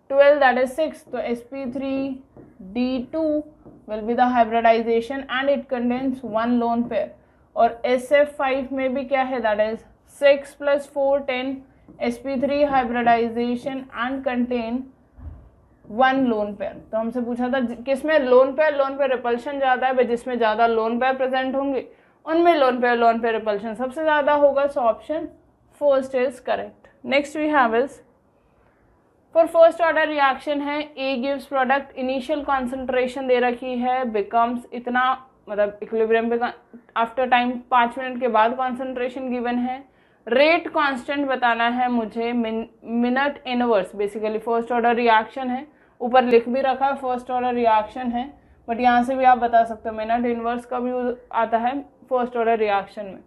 S1: 12, दैट इज 6, तो sp3d2 will be the hybridization and it contains 1 lone pair. और SF5 में भी क्या है? That is 6 + 4 10, sp3 hybridization and contain 1 lone pair. तो हमसे पूछा था किसमें लोन पेयर रिपल्शन ज़्यादा है, जिसमें ज़्यादा लोन पेयर प्रेजेंट होंगे उनमें लोन पेयर रिपल्शन सबसे ज़्यादा होगा। So option first is correct. Next we have is for first order reaction है, A gives product, initial concentration दे रखी है, बिकम्स इतना, मतलब इक्विलिब्रियम पे आफ्टर टाइम 5 मिनट के बाद कॉन्सेंट्रेशन गिवन है, रेट कांस्टेंट बताना है मुझे, minute inverse, basically first order reaction है, ऊपर लिख भी रखा है फर्स्ट ऑर्डर रिएक्शन है, बट यहाँ से भी आप बता सकते हो मिनट इनवर्स का भी आता है फर्स्ट ऑर्डर रिएक्शन में।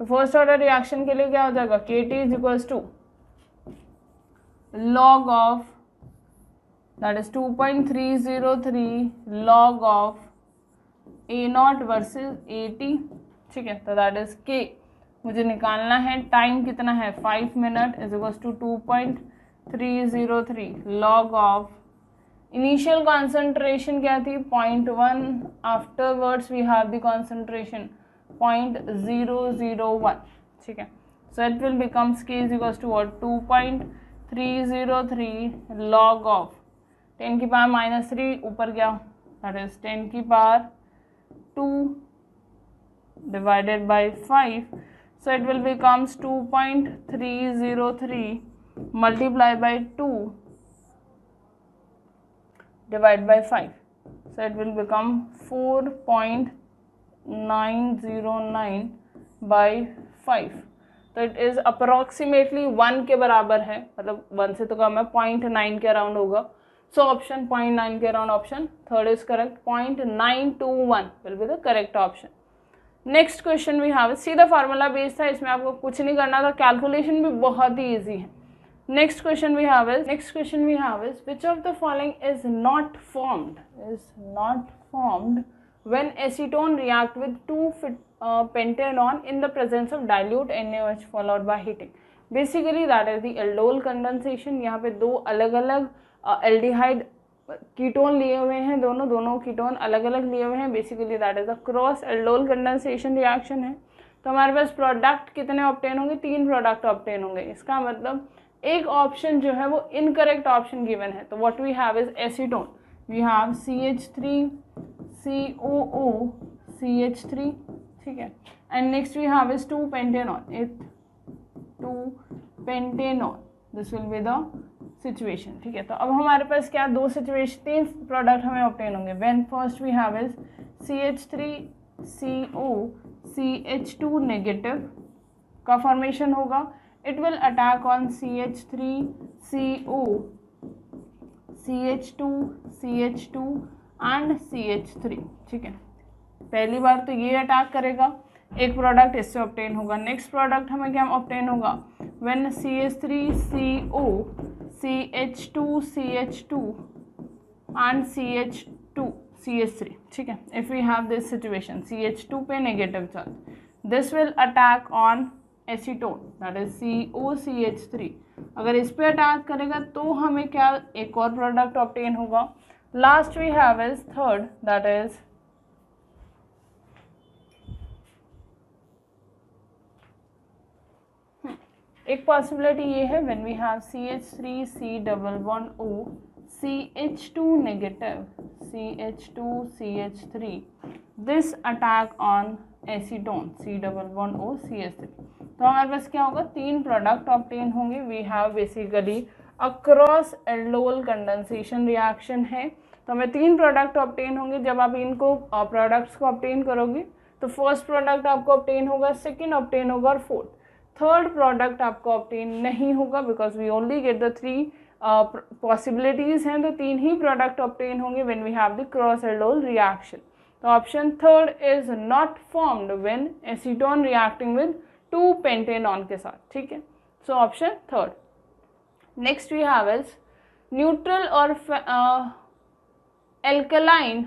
S1: तो फर्स्ट ऑर्डर रिएक्शन के लिए क्या हो जाएगा? KT = log of, that is 2.303 log of A0 versus AT, ठीक है, तो दैट इज K मुझे निकालना है। टाइम कितना है? 5 minute = 2.303 log of initial concentration क्या थी? 0.1, afterwards we have the concentration 0.001, ठीक है। So it will becomes K = 2.303 log of 10 की पावर -3 ऊपर क्या, दैट इज 10 की power 2 divided by 5, so it will becomes 2.303 multiplied by 2 divide by 5, so it will become 4.909 by 5, तो इट इज़ अप्रोक्सीमेटली 1 के बराबर है, मतलब 1 से तो कम है, 0.9 के अराउंड होगा। सो ऑप्शन 0.9 के around, option third is correct. 0.921 will be the correct option. Next question we have, सीधा फार्मूला बेस्ड था, इसमें आपको कुछ नहीं करना था, कैलकुलेशन भी बहुत ही ईजी है। Next question we have is which of the following is not formed when acetone react with 2 pentanone in the presence of dilute NaOH followed by heating. Basically that is the aldol condensation। यहाँ पे 2 अलग अलग एल्डिहाइड कीटोन लिए हुए हैं, दोनों कीटोन अलग अलग लिए हुए हैं। Basically that is a cross aldol condensation reaction है। तो हमारे पास प्रोडक्ट कितने ऑब्टेन होंगे? 3 प्रोडक्ट ऑब्टेन होंगे। इसका मतलब एक ऑप्शन जो है वो इनकरेक्ट ऑप्शन गिवन है। तो what we have is acetone, we have CH3 COO CH3, ठीक है, and next we have is 2 pentanone, 2 pentanone, this will be the situation, ठीक है। तो अब हमारे पास क्या 2 सिचुएशन, 3 प्रोडक्ट हमें ऑब्टेन होंगे। When first we have is CH3CO CH2 negative का फॉर्मेशन होगा, it will attack on CH3CO CH2 CH2 and CH3, ठीक है। पहली बार तो ये अटैक करेगा, एक प्रोडक्ट इससे ऑब्टेन होगा। नेक्स्ट प्रोडक्ट हमें क्या ऑब्टेन होगा? When CH3CO CH2 CH2 and CH2 CH3, ठीक है। If we have this situation CH2 पे negative charge, this will attack on acetone that is COCH3, अगर इस पे अटैक करेगा तो हमें क्या एक और प्रोडक्ट ऑब्टेन होगा। Last we have is third that is एक पॉसिबिलिटी ये है when we have CH3 C double bond O CH2 negative CH2 CH3 this attack on acetone C double bond O CH3, तो हमारे पास क्या होगा, तीन प्रोडक्ट ऑब्टेन होंगे। We have basically across aldol condensation reaction है, तो हमें तीन प्रोडक्ट ऑब्टेन होंगे। जब आप इनको प्रोडक्ट्स को ऑब्टेन करोगे तो फर्स्ट प्रोडक्ट आपको ऑब्टेन होगा, सेकंड ऑब्टेन होगा और फोर्थ, थर्ड प्रोडक्ट आपको ऑब्टेन नहीं होगा because we only get the three possibilities हैं, तो तीन ही प्रोडक्ट ऑब्टेन होंगे when we have the cross aldol reaction. तो option third is not formed when acetone reacting with 2 pentanone के साथ, ठीक है। So option third. Next we have is neutral और एल्कलाइन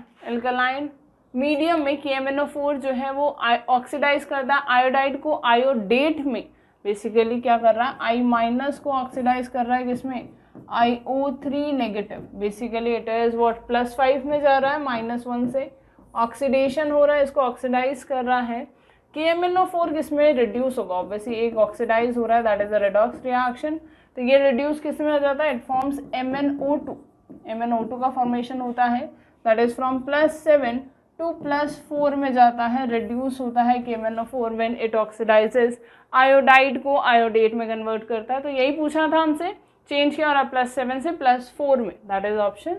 S1: मीडियम में KMnO4 जो है वो ऑक्सीडाइज करता है आयोडाइड को आयोडेट में, बेसिकली क्या कर रहा है, I माइनस को ऑक्सीडाइज कर रहा है किसमें, IO3 negative, basically it is what +5 में जा रहा है, -1 से ऑक्सीडेशन हो रहा है, इसको ऑक्सीडाइज कर रहा है। KMnO4 किसमें रिड्यूस होगा, ऑब्वियसली एक ऑक्सीडाइज हो रहा है that is a redox reaction, तो ये रिड्यूस किस में हो जाता है, इट फॉर्म्स MnO2 का फॉर्मेशन होता है दैट इज फ्रॉम +7 टू +4 में जाता है, रिड्यूस होता है KMnO4 when it oxidises iodide को आयोडेट में कन्वर्ट करता है। तो यही पूछा था हमसे, चेंज किया और +7 से +4 में, that is option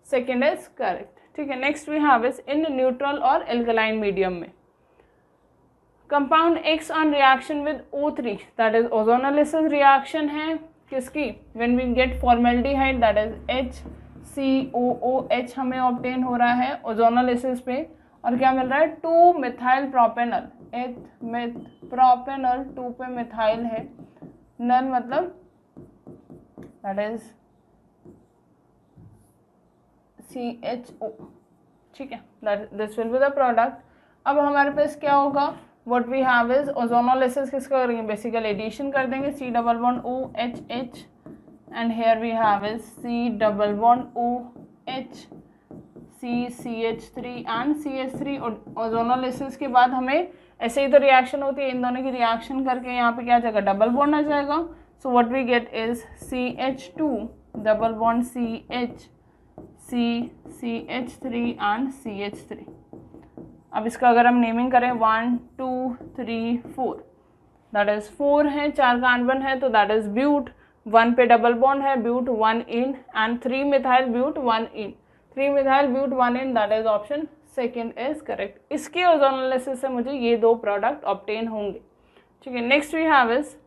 S1: second is correct, ठीक है। Next we have is in neutral और एल्कलाइन मीडियम में compound X on reaction with O3 that is ozonolysis reaction है किसकी, when we get formaldehyde that is HCOOH हमें ऑब्टेन हो रहा है ओजोनोलिसिस पे, और क्या मिल रहा है 2 मिथाइल प्रोपेनल, प्रोपेनल 2 पे मिथाइल है, नन मतलब दैट इज CHO, ठीक है, this will be the product. अब हमारे पास क्या होगा, what we have is ozonolysis किसका करेंगे, बेसिकल एडिशन कर देंगे, C double bond OH and here we have is C double bond OH CH3 and CH3 ozonolysis के बाद हमें ऐसे ही तो रिएक्शन होती है, इन दोनों की रिएक्शन करके यहाँ पे क्या जाएगा, डबल बॉन्ड आ जाएगा। So what we get is CH2 double bond CH3 and CH3। अब इसका अगर हम नेमिंग करें 1 2 3 4 दैट इज 4 है, 4 कार्बन है तो दैट इज ब्यूट, 1 पे डबल बॉन्ड है but 1 yne and 3 methyl but 1 yne, 3 methyl but 1 yne, that is option second is correct. इसके ओजोनोलिसिस से मुझे ये दो प्रोडक्ट ऑब्टेन होंगे, ठीक है। Next we have is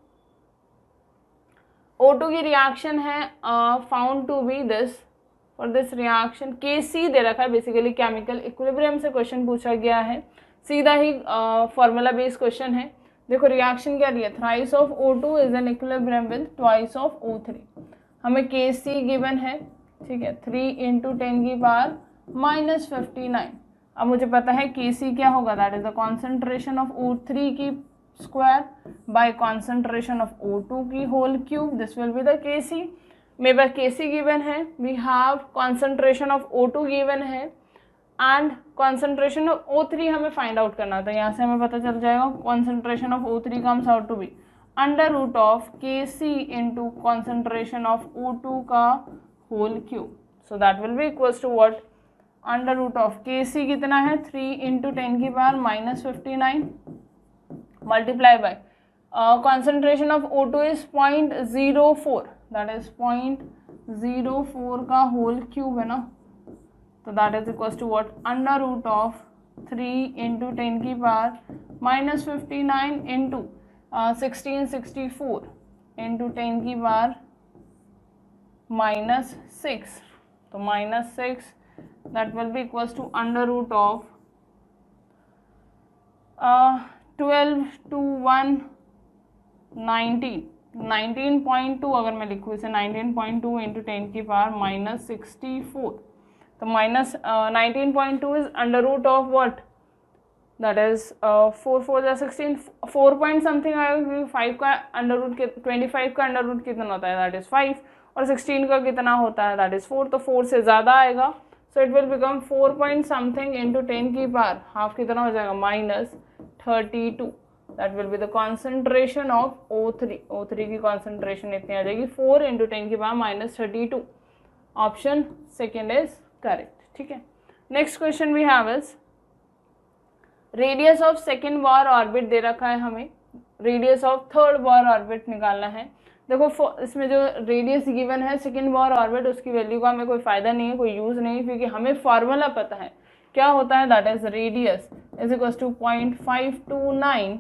S1: O2 की रिएक्शन है found to be this, for this reaction Kc दे रखा है, बेसिकली केमिकल इक्विलिब्रियम से क्वेश्चन पूछा गया है, सीधा ही फॉर्मूला बेस्ड क्वेश्चन है। देखो रिएक्शन क्या दिया, thrice of O2 is an equilibrium with twice of O3, हमें Kc गिवन है, ठीक है, 3 × 10⁻⁻59। अब मुझे पता है Kc क्या होगा, that is the concentration of O3 की square by concentration of O2 की whole cube, this will be the Kc। मेरे पास Kc गिवन है, we have concentration of O2 given है एंड कॉन्सेंट्रेशन ऑफ O3 हमें फाइंड आउट करना था, यहाँ से हमें पता चल जाएगा concentration of O3 comes out to be √of Kc into concentration of O2 का whole cube, so that will be equals to what, √of Kc कितना है 3 × 10⁻⁻59 multiply by concentration of O2 is 0.04, that is 0.04 का होल क्यूब है ना, तो that is equals to what, √of 3 × 10⁻⁻59 into 1664 into 10⁻⁻6, तो -6 that will be equals to √of 12 to 1 19.2, अगर मैं लिखूँ इसे 19.2 इंटू 10⁻⁻64, तो -19.2 is √of what, that is 4 4 जा 16, 4 पॉइंट समथिंग आएगा क्योंकि 5 का अंडर रूट 25 का अंडर रूट कितना होता है, दैट इज 5, और 16 का कितना होता है, दैट इज 4, तो 4 से ज़्यादा आएगा, सो it will become 4 point something into 10 की पावर हाफ कितना हो जाएगा, -32, that will be the concentration of O3। O3 की कॉन्सेंट्रेशन इतनी आ जाएगी 4 इंटू 10 की power -32। Option second is correct. ठीक है, next question we have is radius of second Bohr orbit दे रखा है हमें, radius of third Bohr orbit निकालना है। देखो इसमें जो रेडियस गिवन है सेकेंड बोर ऑर्बिट, उसकी वैल्यू का हमें कोई फायदा नहीं है, कोई यूज नहीं है, क्योंकि हमें फॉर्मूला पता है क्या होता है, that is radius is equal to 0.529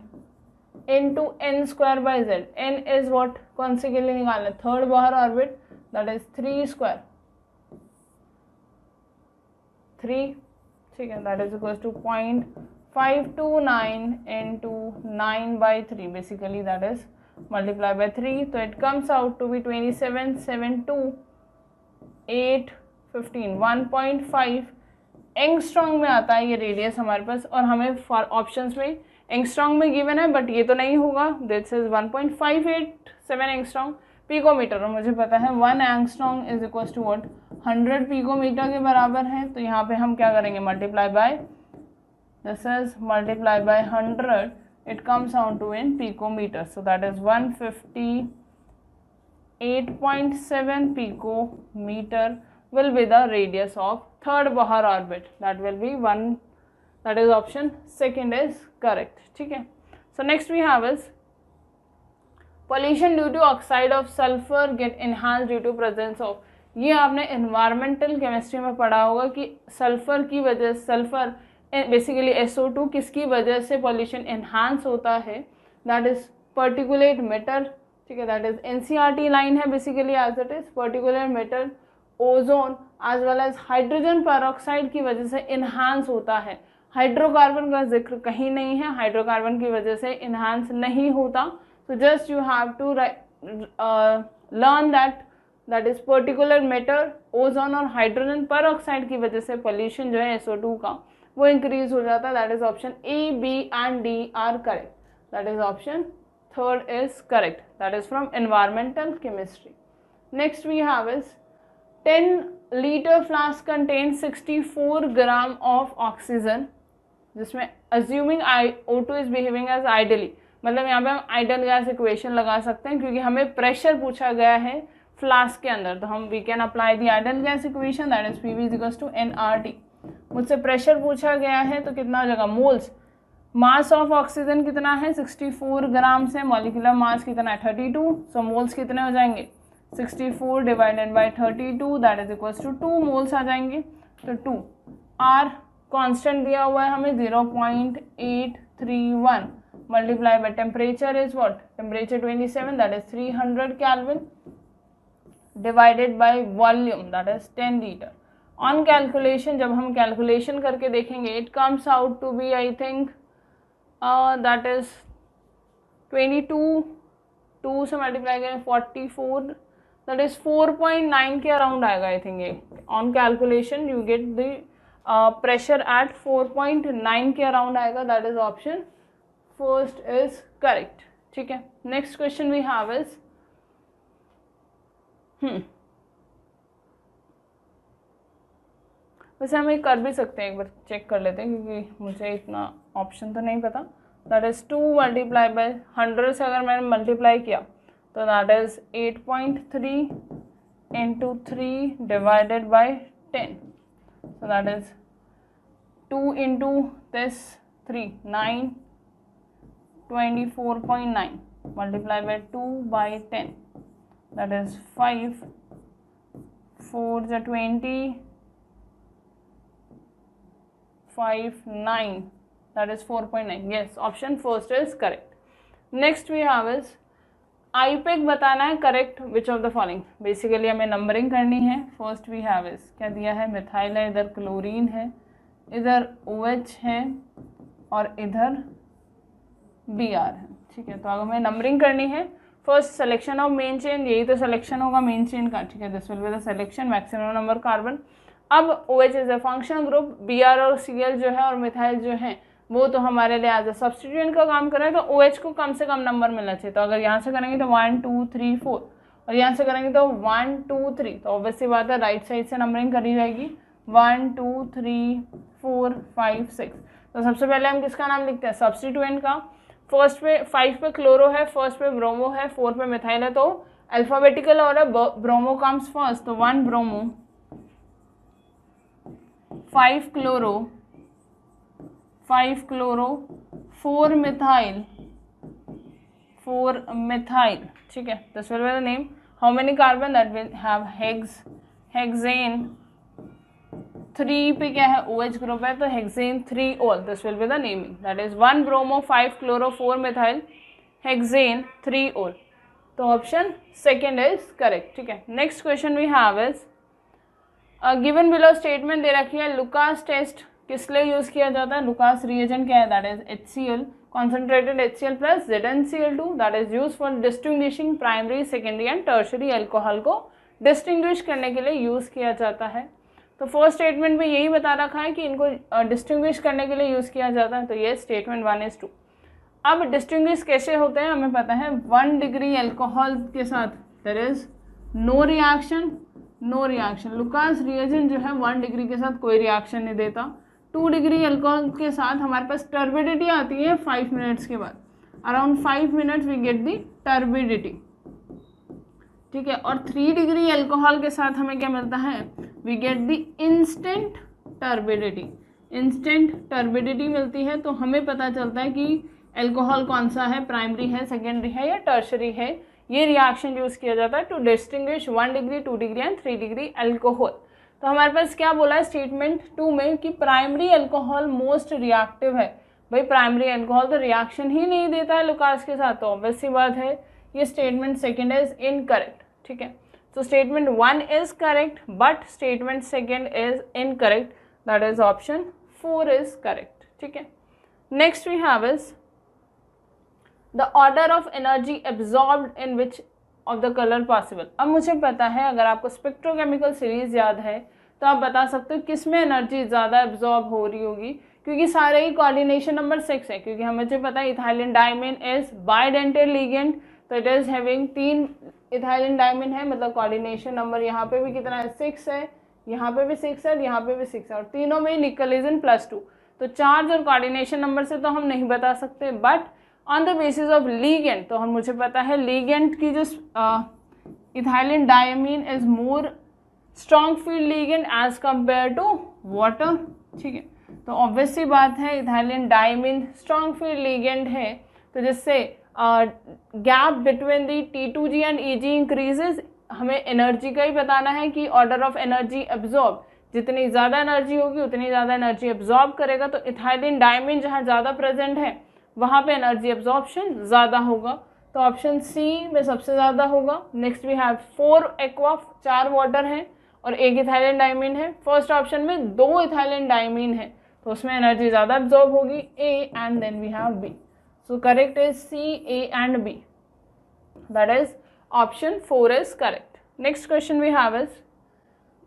S1: into n square by z। n is what, कौन से के लिए निकालना है, third Bohr orbit, that is 3 square 3, ठीक है, that is equal to 0.529 into 9/3, basically that is multiply by 3, तो it comes out to be 27 7 2 8 15 1.5 angstrom में आता है ये रेडियस हमारे पास, और हमें ऑप्शंस में एंगस्ट्रॉन्ग में गिवन है, बट ये तो नहीं होगा, दिस इज 1.587 एंगस्ट्रॉन्ग पिकोमीटर, और मुझे पता है 1 angstrom is equal to what 100 picometre के बराबर है, तो यहाँ पे हम क्या करेंगे, multiply by, this is multiplied by 100, it comes down to in picometer, so that is 158.7 picometer will be the radius of third Bohr orbit, that will be 1, that is option second is correct। ठीक है, so next we have is pollution due to oxide of sulfur get enhanced due to presence of, ये आपने environmental chemistry में पढ़ा होगा कि सल्फर की वजह, सल्फर बेसिकली SO2 किसकी वजह से पॉल्यूशन एनहांस होता है, दैट इज पर्टिकुलेट मैटर। ठीक है, दैट इज NCERT लाइन है basically as it is particulate matter, ozone as well as hydrogen peroxide की वजह से इन्हांस होता है। हाइड्रोकार्बन का जिक्र कहीं नहीं है, हाइड्रोकार्बन की वजह से इन्हांस नहीं होता, तो just you have to learn that is particular matter, ozone और हाइड्रोजन पेरोक्साइड की वजह से पॉल्यूशन जो है SO2 का वो इंक्रीज हो जाता है, that is option A, B and D are correct, that is option third is correct, that is from environmental chemistry. Next we have is 10 litre flask contain 64 gram of oxygen, जिसमें assuming O2 is behaving as ideally, मतलब यहाँ पे हम आइडल गैस इक्वेशन लगा सकते हैं, क्योंकि हमें प्रेशर पूछा गया है फ्लास्क के अंदर, तो हम we can apply the ideal gas equation, that is PV is equals to nRT। मुझसे प्रेशर पूछा गया है तो कितना हो जाएगा, मोल्स, मास ऑफ ऑक्सीजन कितना है 64 ग्राम से, मॉलिक्यूलर मास कितना है 32, सो मोल्स कितने हो जाएंगे 64 divided by 32, that is equals to 2 moles आ जाएंगे, तो 2 आर कांस्टेंट दिया हुआ है हमें 0.831 multiply by temperature is what, temperature 27, that is 300 kelvin divided by volume, that is 10 litre. On calculation जब हम कैलकुलेशन करके देखेंगे, it comes out to be I think that is 22, 2 से मल्टीप्लाई करें 44, दैट इज 4.9 के अराउंड आएगा आई थिंक ये। On calculation you get the pressure at 4.9 के अराउंड आएगा, that is option first is correct. ठीक है, next question we have is वैसे हम ये कर भी सकते हैं, एक बार चेक कर लेते हैं, क्योंकि मुझे इतना ऑप्शन तो नहीं पता। दैट इज 2 मल्टीप्लाई बाय 100 से अगर मैंने मल्टीप्लाई किया तो that is 8.3 into 3 divided by 10, so that is 2 into this 3 9 24.9 multiply by 2 by 10, that is 5 4 जा 20 5 9, that is 4.9, yes option first is correct। next we have is IPEC बताना है correct which of the following, basically हमें नंबरिंग करनी है। फर्स्ट वी हैव इज क्या दिया है, मिथाइल है, इधर क्लोरीन है, इधर OH है और इधर Br है। ठीक है, तो अगर हमें नंबरिंग करनी है, first selection of main chain, यही तो सिलेक्शन होगा मेन चेन का। ठीक है, this will be the selection, maximum number carbon. अब OH is a functional group, Br और Cl जो है और मिथाइल जो है वो तो हमारे लिए एज ए सब्स्टिट्यूएंट का काम कर रहे हैं, तो OH को कम से कम नंबर मिलना चाहिए। तो अगर यहाँ से करेंगे तो 1 2 3 4 और यहाँ से करेंगे तो 1 2 3, तो ऑब्वियसली बात है राइट साइड से नंबरिंग करी जाएगी 1 2 3 4 5 6। तो सबसे पहले हम किसका नाम लिखते हैं, सब्स्टिट्यूएंट का। फर्स्ट पे 5 पे क्लोरो है, फर्स्ट पे ब्रोमो है, 4 पे मिथाइल है, तो alphabetical order bromo comes first, तो 1 ब्रोमो 5 क्लोरो 4 मिथाइल ठीक है। This will be the name. How many carbon, that will have hexane 3 पे क्या है OH ग्रुप है, तो hexane 3 ol, this will be the naming, that is 1 bromo 5 chloro 4 methyl hexane 3 ol. तो ऑप्शन सेकेंड इज करेक्ट, ठीक है। Next question we have is given below statement दे रखी है, लुकास टेस्ट किस लिए यूज किया जाता है, लुकास रिएजेंट क्या है, that is HCl concentrated HCl plus ZnCl2, that is used for distinguishing primary, secondary and tertiary alcohol को डिस्टिंग्विश करने के लिए यूज़ किया जाता है। तो फर्स्ट स्टेटमेंट में यही बता रखा है कि इनको डिस्टिंग्विश करने के लिए यूज़ किया जाता है, तो ये स्टेटमेंट 1:2। अब डिस्टिंग्विश कैसे होते हैं हमें पता है, 1 डिग्री एल्कोहल के साथ there is no reaction, Lucas reagent जो है 1 डिग्री के साथ कोई रिएक्शन नहीं देता। 2 डिग्री अल्कोहल के साथ हमारे पास टर्बिडिटी आती है 5 मिनट्स के बाद, around 5 minutes we get the turbidity, ठीक है। और 3 डिग्री अल्कोहल के साथ हमें क्या मिलता है, we get the instant turbidity मिलती है। तो हमें पता चलता है कि अल्कोहल कौन सा है, प्राइमरी है, सेकेंडरी है या टर्शरी है। ये रिएक्शन यूज किया जाता है to distinguish 1 degree 2 degree and 3 degree alcohol. तो हमारे पास क्या बोला है स्टेटमेंट 2 में कि प्राइमरी अल्कोहल मोस्ट रिएक्टिव है। भाई प्राइमरी अल्कोहल तो रिएक्शन ही नहीं देता है लुकास के साथ, तो ऑब्वियस सी बात है ये स्टेटमेंट सेकेंड इज इनकरेक्ट, ठीक है। तो statement 1 is correct but statement second is incorrect, that is option 4 is correct, ठीक है। Next we have is the order of energy absorbed in which of the colour possible. अब मुझे पता है, अगर आपको स्पेक्ट्रोकेमिकल सीरीज याद है तो आप बता सकते हो किस में एनर्जी ज़्यादा एब्जॉर्ब हो रही होगी, क्योंकि सारे ही कोऑर्डिनेशन नंबर 6 है। क्योंकि हमें जो पता है ethylene diamine is bidentate ligand, तो it is having 3 ethylene diamine है, मतलब कोऑर्डिनेशन नंबर यहाँ पे भी कितना है 6 है, यहाँ पे भी 6 है, यहाँ पे भी 6 है, और तीनों में निकल इज इन +2। तो चार्ज और कोऑर्डिनेशन नंबर से तो हम नहीं बता सकते, but on the basis of ligand तो हम मुझे पता है लीगेंड की जो ethylene diamine is more strong field ligand as compare to water, ठीक है। तो ऑब्वियस सी बात है ethylene diamine strong field ligand है, तो जिससे gap between the T2G and EG increases. हमें एनर्जी का ही बताना है कि ऑर्डर ऑफ एनर्जी एब्जॉर्ब, जितनी ज़्यादा एनर्जी होगी उतनी ज़्यादा एनर्जी एब्जॉर्ब करेगा। तो इथाइलिन डायमीन जहाँ ज़्यादा प्रेजेंट है वहाँ पे एनर्जी एब्जॉर्प्शन ज़्यादा होगा, तो ऑप्शन सी में सबसे ज़्यादा होगा। Next we have 4 aqua, 4 water हैं और 1 इथाइलिन डायमीन है। फर्स्ट ऑप्शन में 2 इथाइलिन डायमीन है, तो उसमें एनर्जी ज़्यादा एब्जॉर्ब होगी, A and then we have B. So correct is C, A and B, that is option 4 is correct. Next question we have is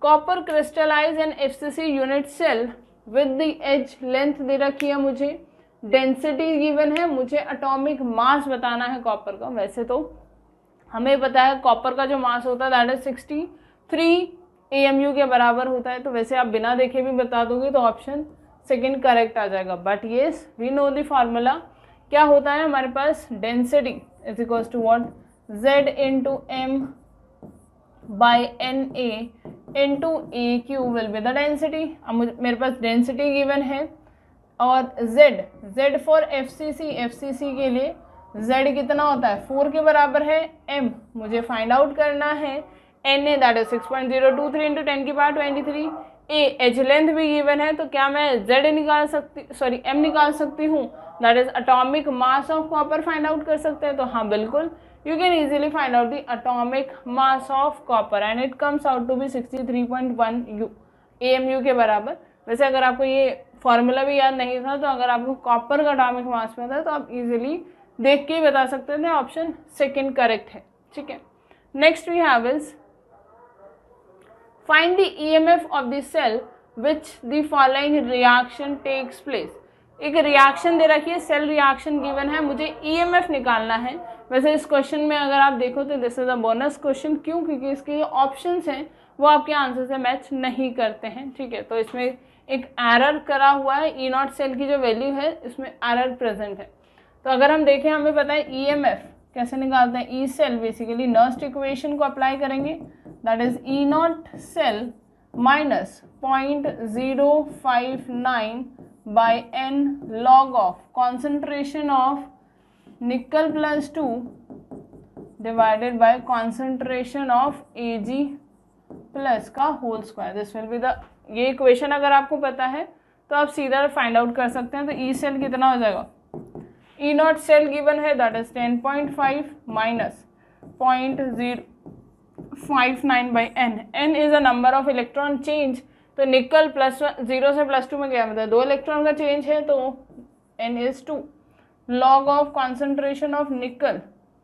S1: copper crystallize in FCC unit cell with the edge length दे रखी है, मुझे डेंसिटी गिवन है, मुझे एटॉमिक मास बताना है कॉपर का। वैसे तो हमें पता है कॉपर का जो मास होता है दैट इज 63 AMU के बराबर होता है, तो वैसे आप बिना देखे भी बता दोगे तो ऑप्शन सेकंड करेक्ट आ जाएगा। But yes we know the formula, क्या होता है हमारे पास, density is equals to what, Z into M by NA into AQ will be the density. अब मेरे पास डेंसिटी गिवन है और Z फॉर FCC के लिए Z कितना होता है 4 के बराबर है, M मुझे फाइंड आउट करना है, Na दैट इज 6.023 इंटू 10 की पावर 23, A एज लेंथ भी गिवन है, तो क्या मैं M निकाल सकती हूँ, that is atomic mass of copper find out कर सकते हैं। तो हाँ बिल्कुल, you can easily find out the atomic mass of copper and it comes out to be 63.1 AMU के बराबर। वैसे अगर आपको ये फॉर्मूला भी याद नहीं था, तो अगर आपको कॉपर का एटॉमिक मास पता है तो आप इजीली देख के ही बता सकते थे, ऑप्शन सेकंड करेक्ट है, ठीक है। Next we have is find the EMF of the cell which the following reaction takes place. एक रिएक्शन दे रखी है, सेल रिएक्शन गिवन है, मुझे ईएमएफ निकालना है। वैसे इस क्वेश्चन में अगर आप देखो तो this is a bonus question, क्यों? क्योंकि इसके जो ऑप्शंस हैं वो आपके आंसर से मैच नहीं करते हैं, ठीक है। तो इसमें एक एरर करा हुआ है, ई नॉट सेल की जो वैल्यू है इसमें एरर प्रेजेंट है। तो अगर हम देखें, हमें पता है ईएमएफ कैसे निकालते हैं, E cell basically Nernst equation को अप्लाई करेंगे, that is E not cell minus 0.059 by n log of concentration of nickel plus 2 divided by concentration of Ag plus का whole square. This will be the, ये इक्वेशन अगर आपको पता है तो आप सीधा फाइंड आउट कर सकते हैं। तो ई सेल कितना हो जाएगा, ई नॉट सेल गिवन है that is 10.5 minus 0.059 by n। n is a number of electron change, तो निकल +0 से +2 में गया, मतलब 2 इलेक्ट्रॉन का चेंज है, तो n is 2। Log of concentration of निकल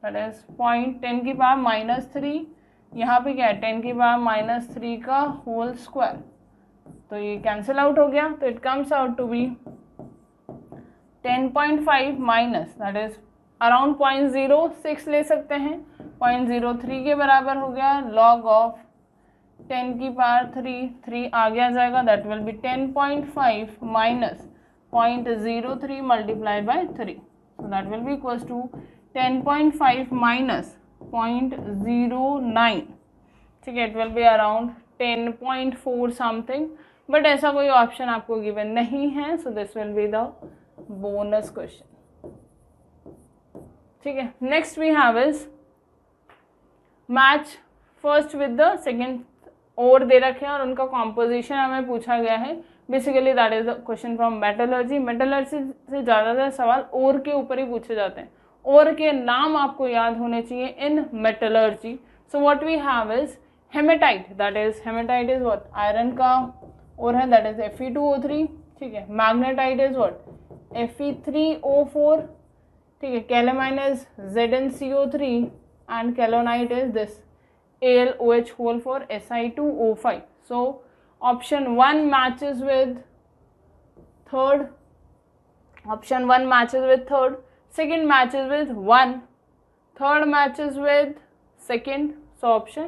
S1: दैट इज 10⁻³ यहाँ पे क्या है 10⁻³ का होल स्क्वायर, तो ये कैंसिल आउट हो गया, तो it comes out to be 10.5 minus that is around 0.06 ले सकते हैं, 0.03 के बराबर हो गया, लॉग ऑफ 10⁻³ आ गया जाएगा, that will be 10.5 minus 0.03 multiplied by 3, so that will be equals to 10.5 minus 0.09, ठीक है, it will be around 10.4 something, but ऐसा कोई ऑप्शन आपको गिवन नहीं है, so this will be the bonus question, ठीक है। Next we have is match first with the second, और दे रखे हैं और उनका कॉम्पोजिशन हमें पूछा गया है, basically that is the question from metallurgy. Metallurgy से ज़्यादातर सवाल और के ऊपर ही पूछे जाते हैं, और के नाम आपको याद होने चाहिए in metallurgy. So what we have is hematite, that is hematite is what, iron का और है दैट इज Fe2O3, ठीक है। मैग्नेटाइट इज व्हाट, Fe3O4, ठीक है। Calamine is ZnCO3 and kaolinite is this AlOH whole for Si2O5. So option 1 matches with third, option 1 matches with third, second matches with 1, third matches with second, so option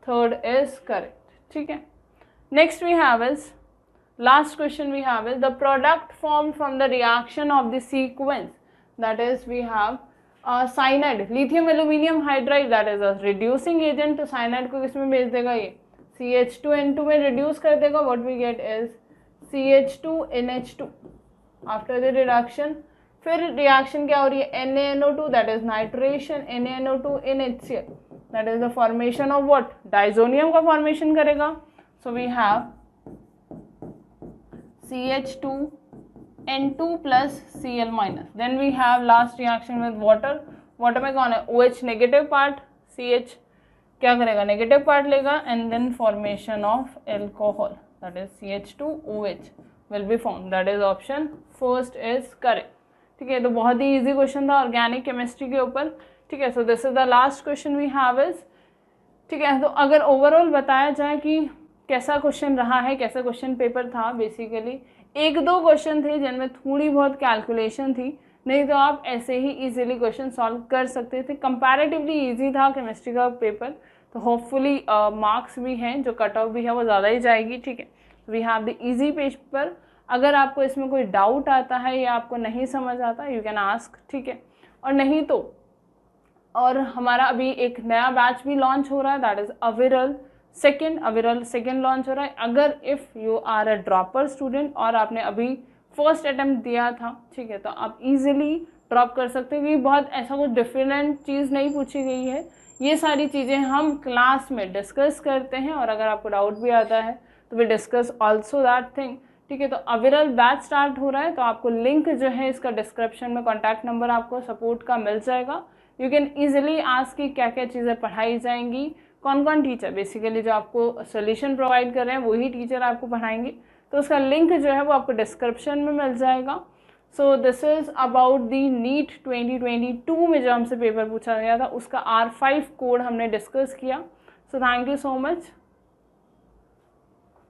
S1: third is correct, ठीक है। Next we have is, last question we have is the product formed from the reaction of the sequence, that is we have cyanide lithium aluminium hydride that is a reducing agent, तो साइनाइड को किसमें भेज देगा, ये CH2N2 में रिड्यूस कर देगा, what we get is CH2NH2 after the reduction. फिर रिएक्शन क्या हो रही है, NaNO2 that is nitration, NaNO2 in HCl that is the formation of what, diazonium का फॉर्मेशन करेगा। So we have CH2N2 plus Cl minus, then we have last reaction with water, water में कौन है OH नेगेटिव पार्ट, CH क्या करेगा नेगेटिव पार्ट लेगा, and then formation of alcohol that is CH2OH will be formed, that is option first is correct, ठीक है। तो बहुत ही इजी क्वेश्चन था ऑर्गेनिक केमिस्ट्री के ऊपर, ठीक है। So this is the last question we have is, ठीक है। तो अगर ओवरऑल बताया जाए कि कैसा क्वेश्चन रहा है, कैसा क्वेश्चन पेपर था, बेसिकली 1-2 क्वेश्चन थे जिनमें थोड़ी बहुत कैलकुलेशन थी, नहीं तो आप ऐसे ही इजीली क्वेश्चन सॉल्व कर सकते थे। कंपैरेटिवली इजी था केमिस्ट्री का पेपर, तो होपफुली मार्क्स भी हैं, जो कट ऑफ भी है वो ज़्यादा ही जाएगी, ठीक है। We have the easy paper. अगर आपको इसमें कोई डाउट आता है या आपको नहीं समझ आता, यू कैन आस्क, ठीक है। और नहीं तो, और हमारा अभी एक नया बैच भी लॉन्च हो रहा है, that is Aviral second launch हो रहा है। अगर if you are a dropper student और आपने अभी फर्स्ट अटेम्प्ट दिया था, ठीक है, तो आप इजीली ड्रॉप कर सकते हो, क्योंकि बहुत ऐसा कुछ डिफरेंट चीज़ नहीं पूछी गई है। ये सारी चीज़ें हम क्लास में डिस्कस करते हैं, और अगर आपको डाउट भी आता है तो we discuss also that thing, ठीक है। तो अविरल बैच स्टार्ट हो रहा है, तो आपको लिंक जो है इसका डिस्क्रिप्शन में, कॉन्टैक्ट नंबर आपको सपोर्ट का मिल जाएगा। यू कैन ईजिली आस्क कि क्या क्या चीज़ें पढ़ाई जाएंगी, कौन कौन टीचर, बेसिकली जो आपको सोल्यूशन प्रोवाइड कर रहे हैं वही टीचर आपको पढ़ाएंगे, तो उसका लिंक जो है वो आपको डिस्क्रिप्शन में मिल जाएगा। So this is about the NEET 2022 में जो हमसे पेपर पूछा गया था, उसका R5 कोड हमने डिस्कस किया। So thank you so much.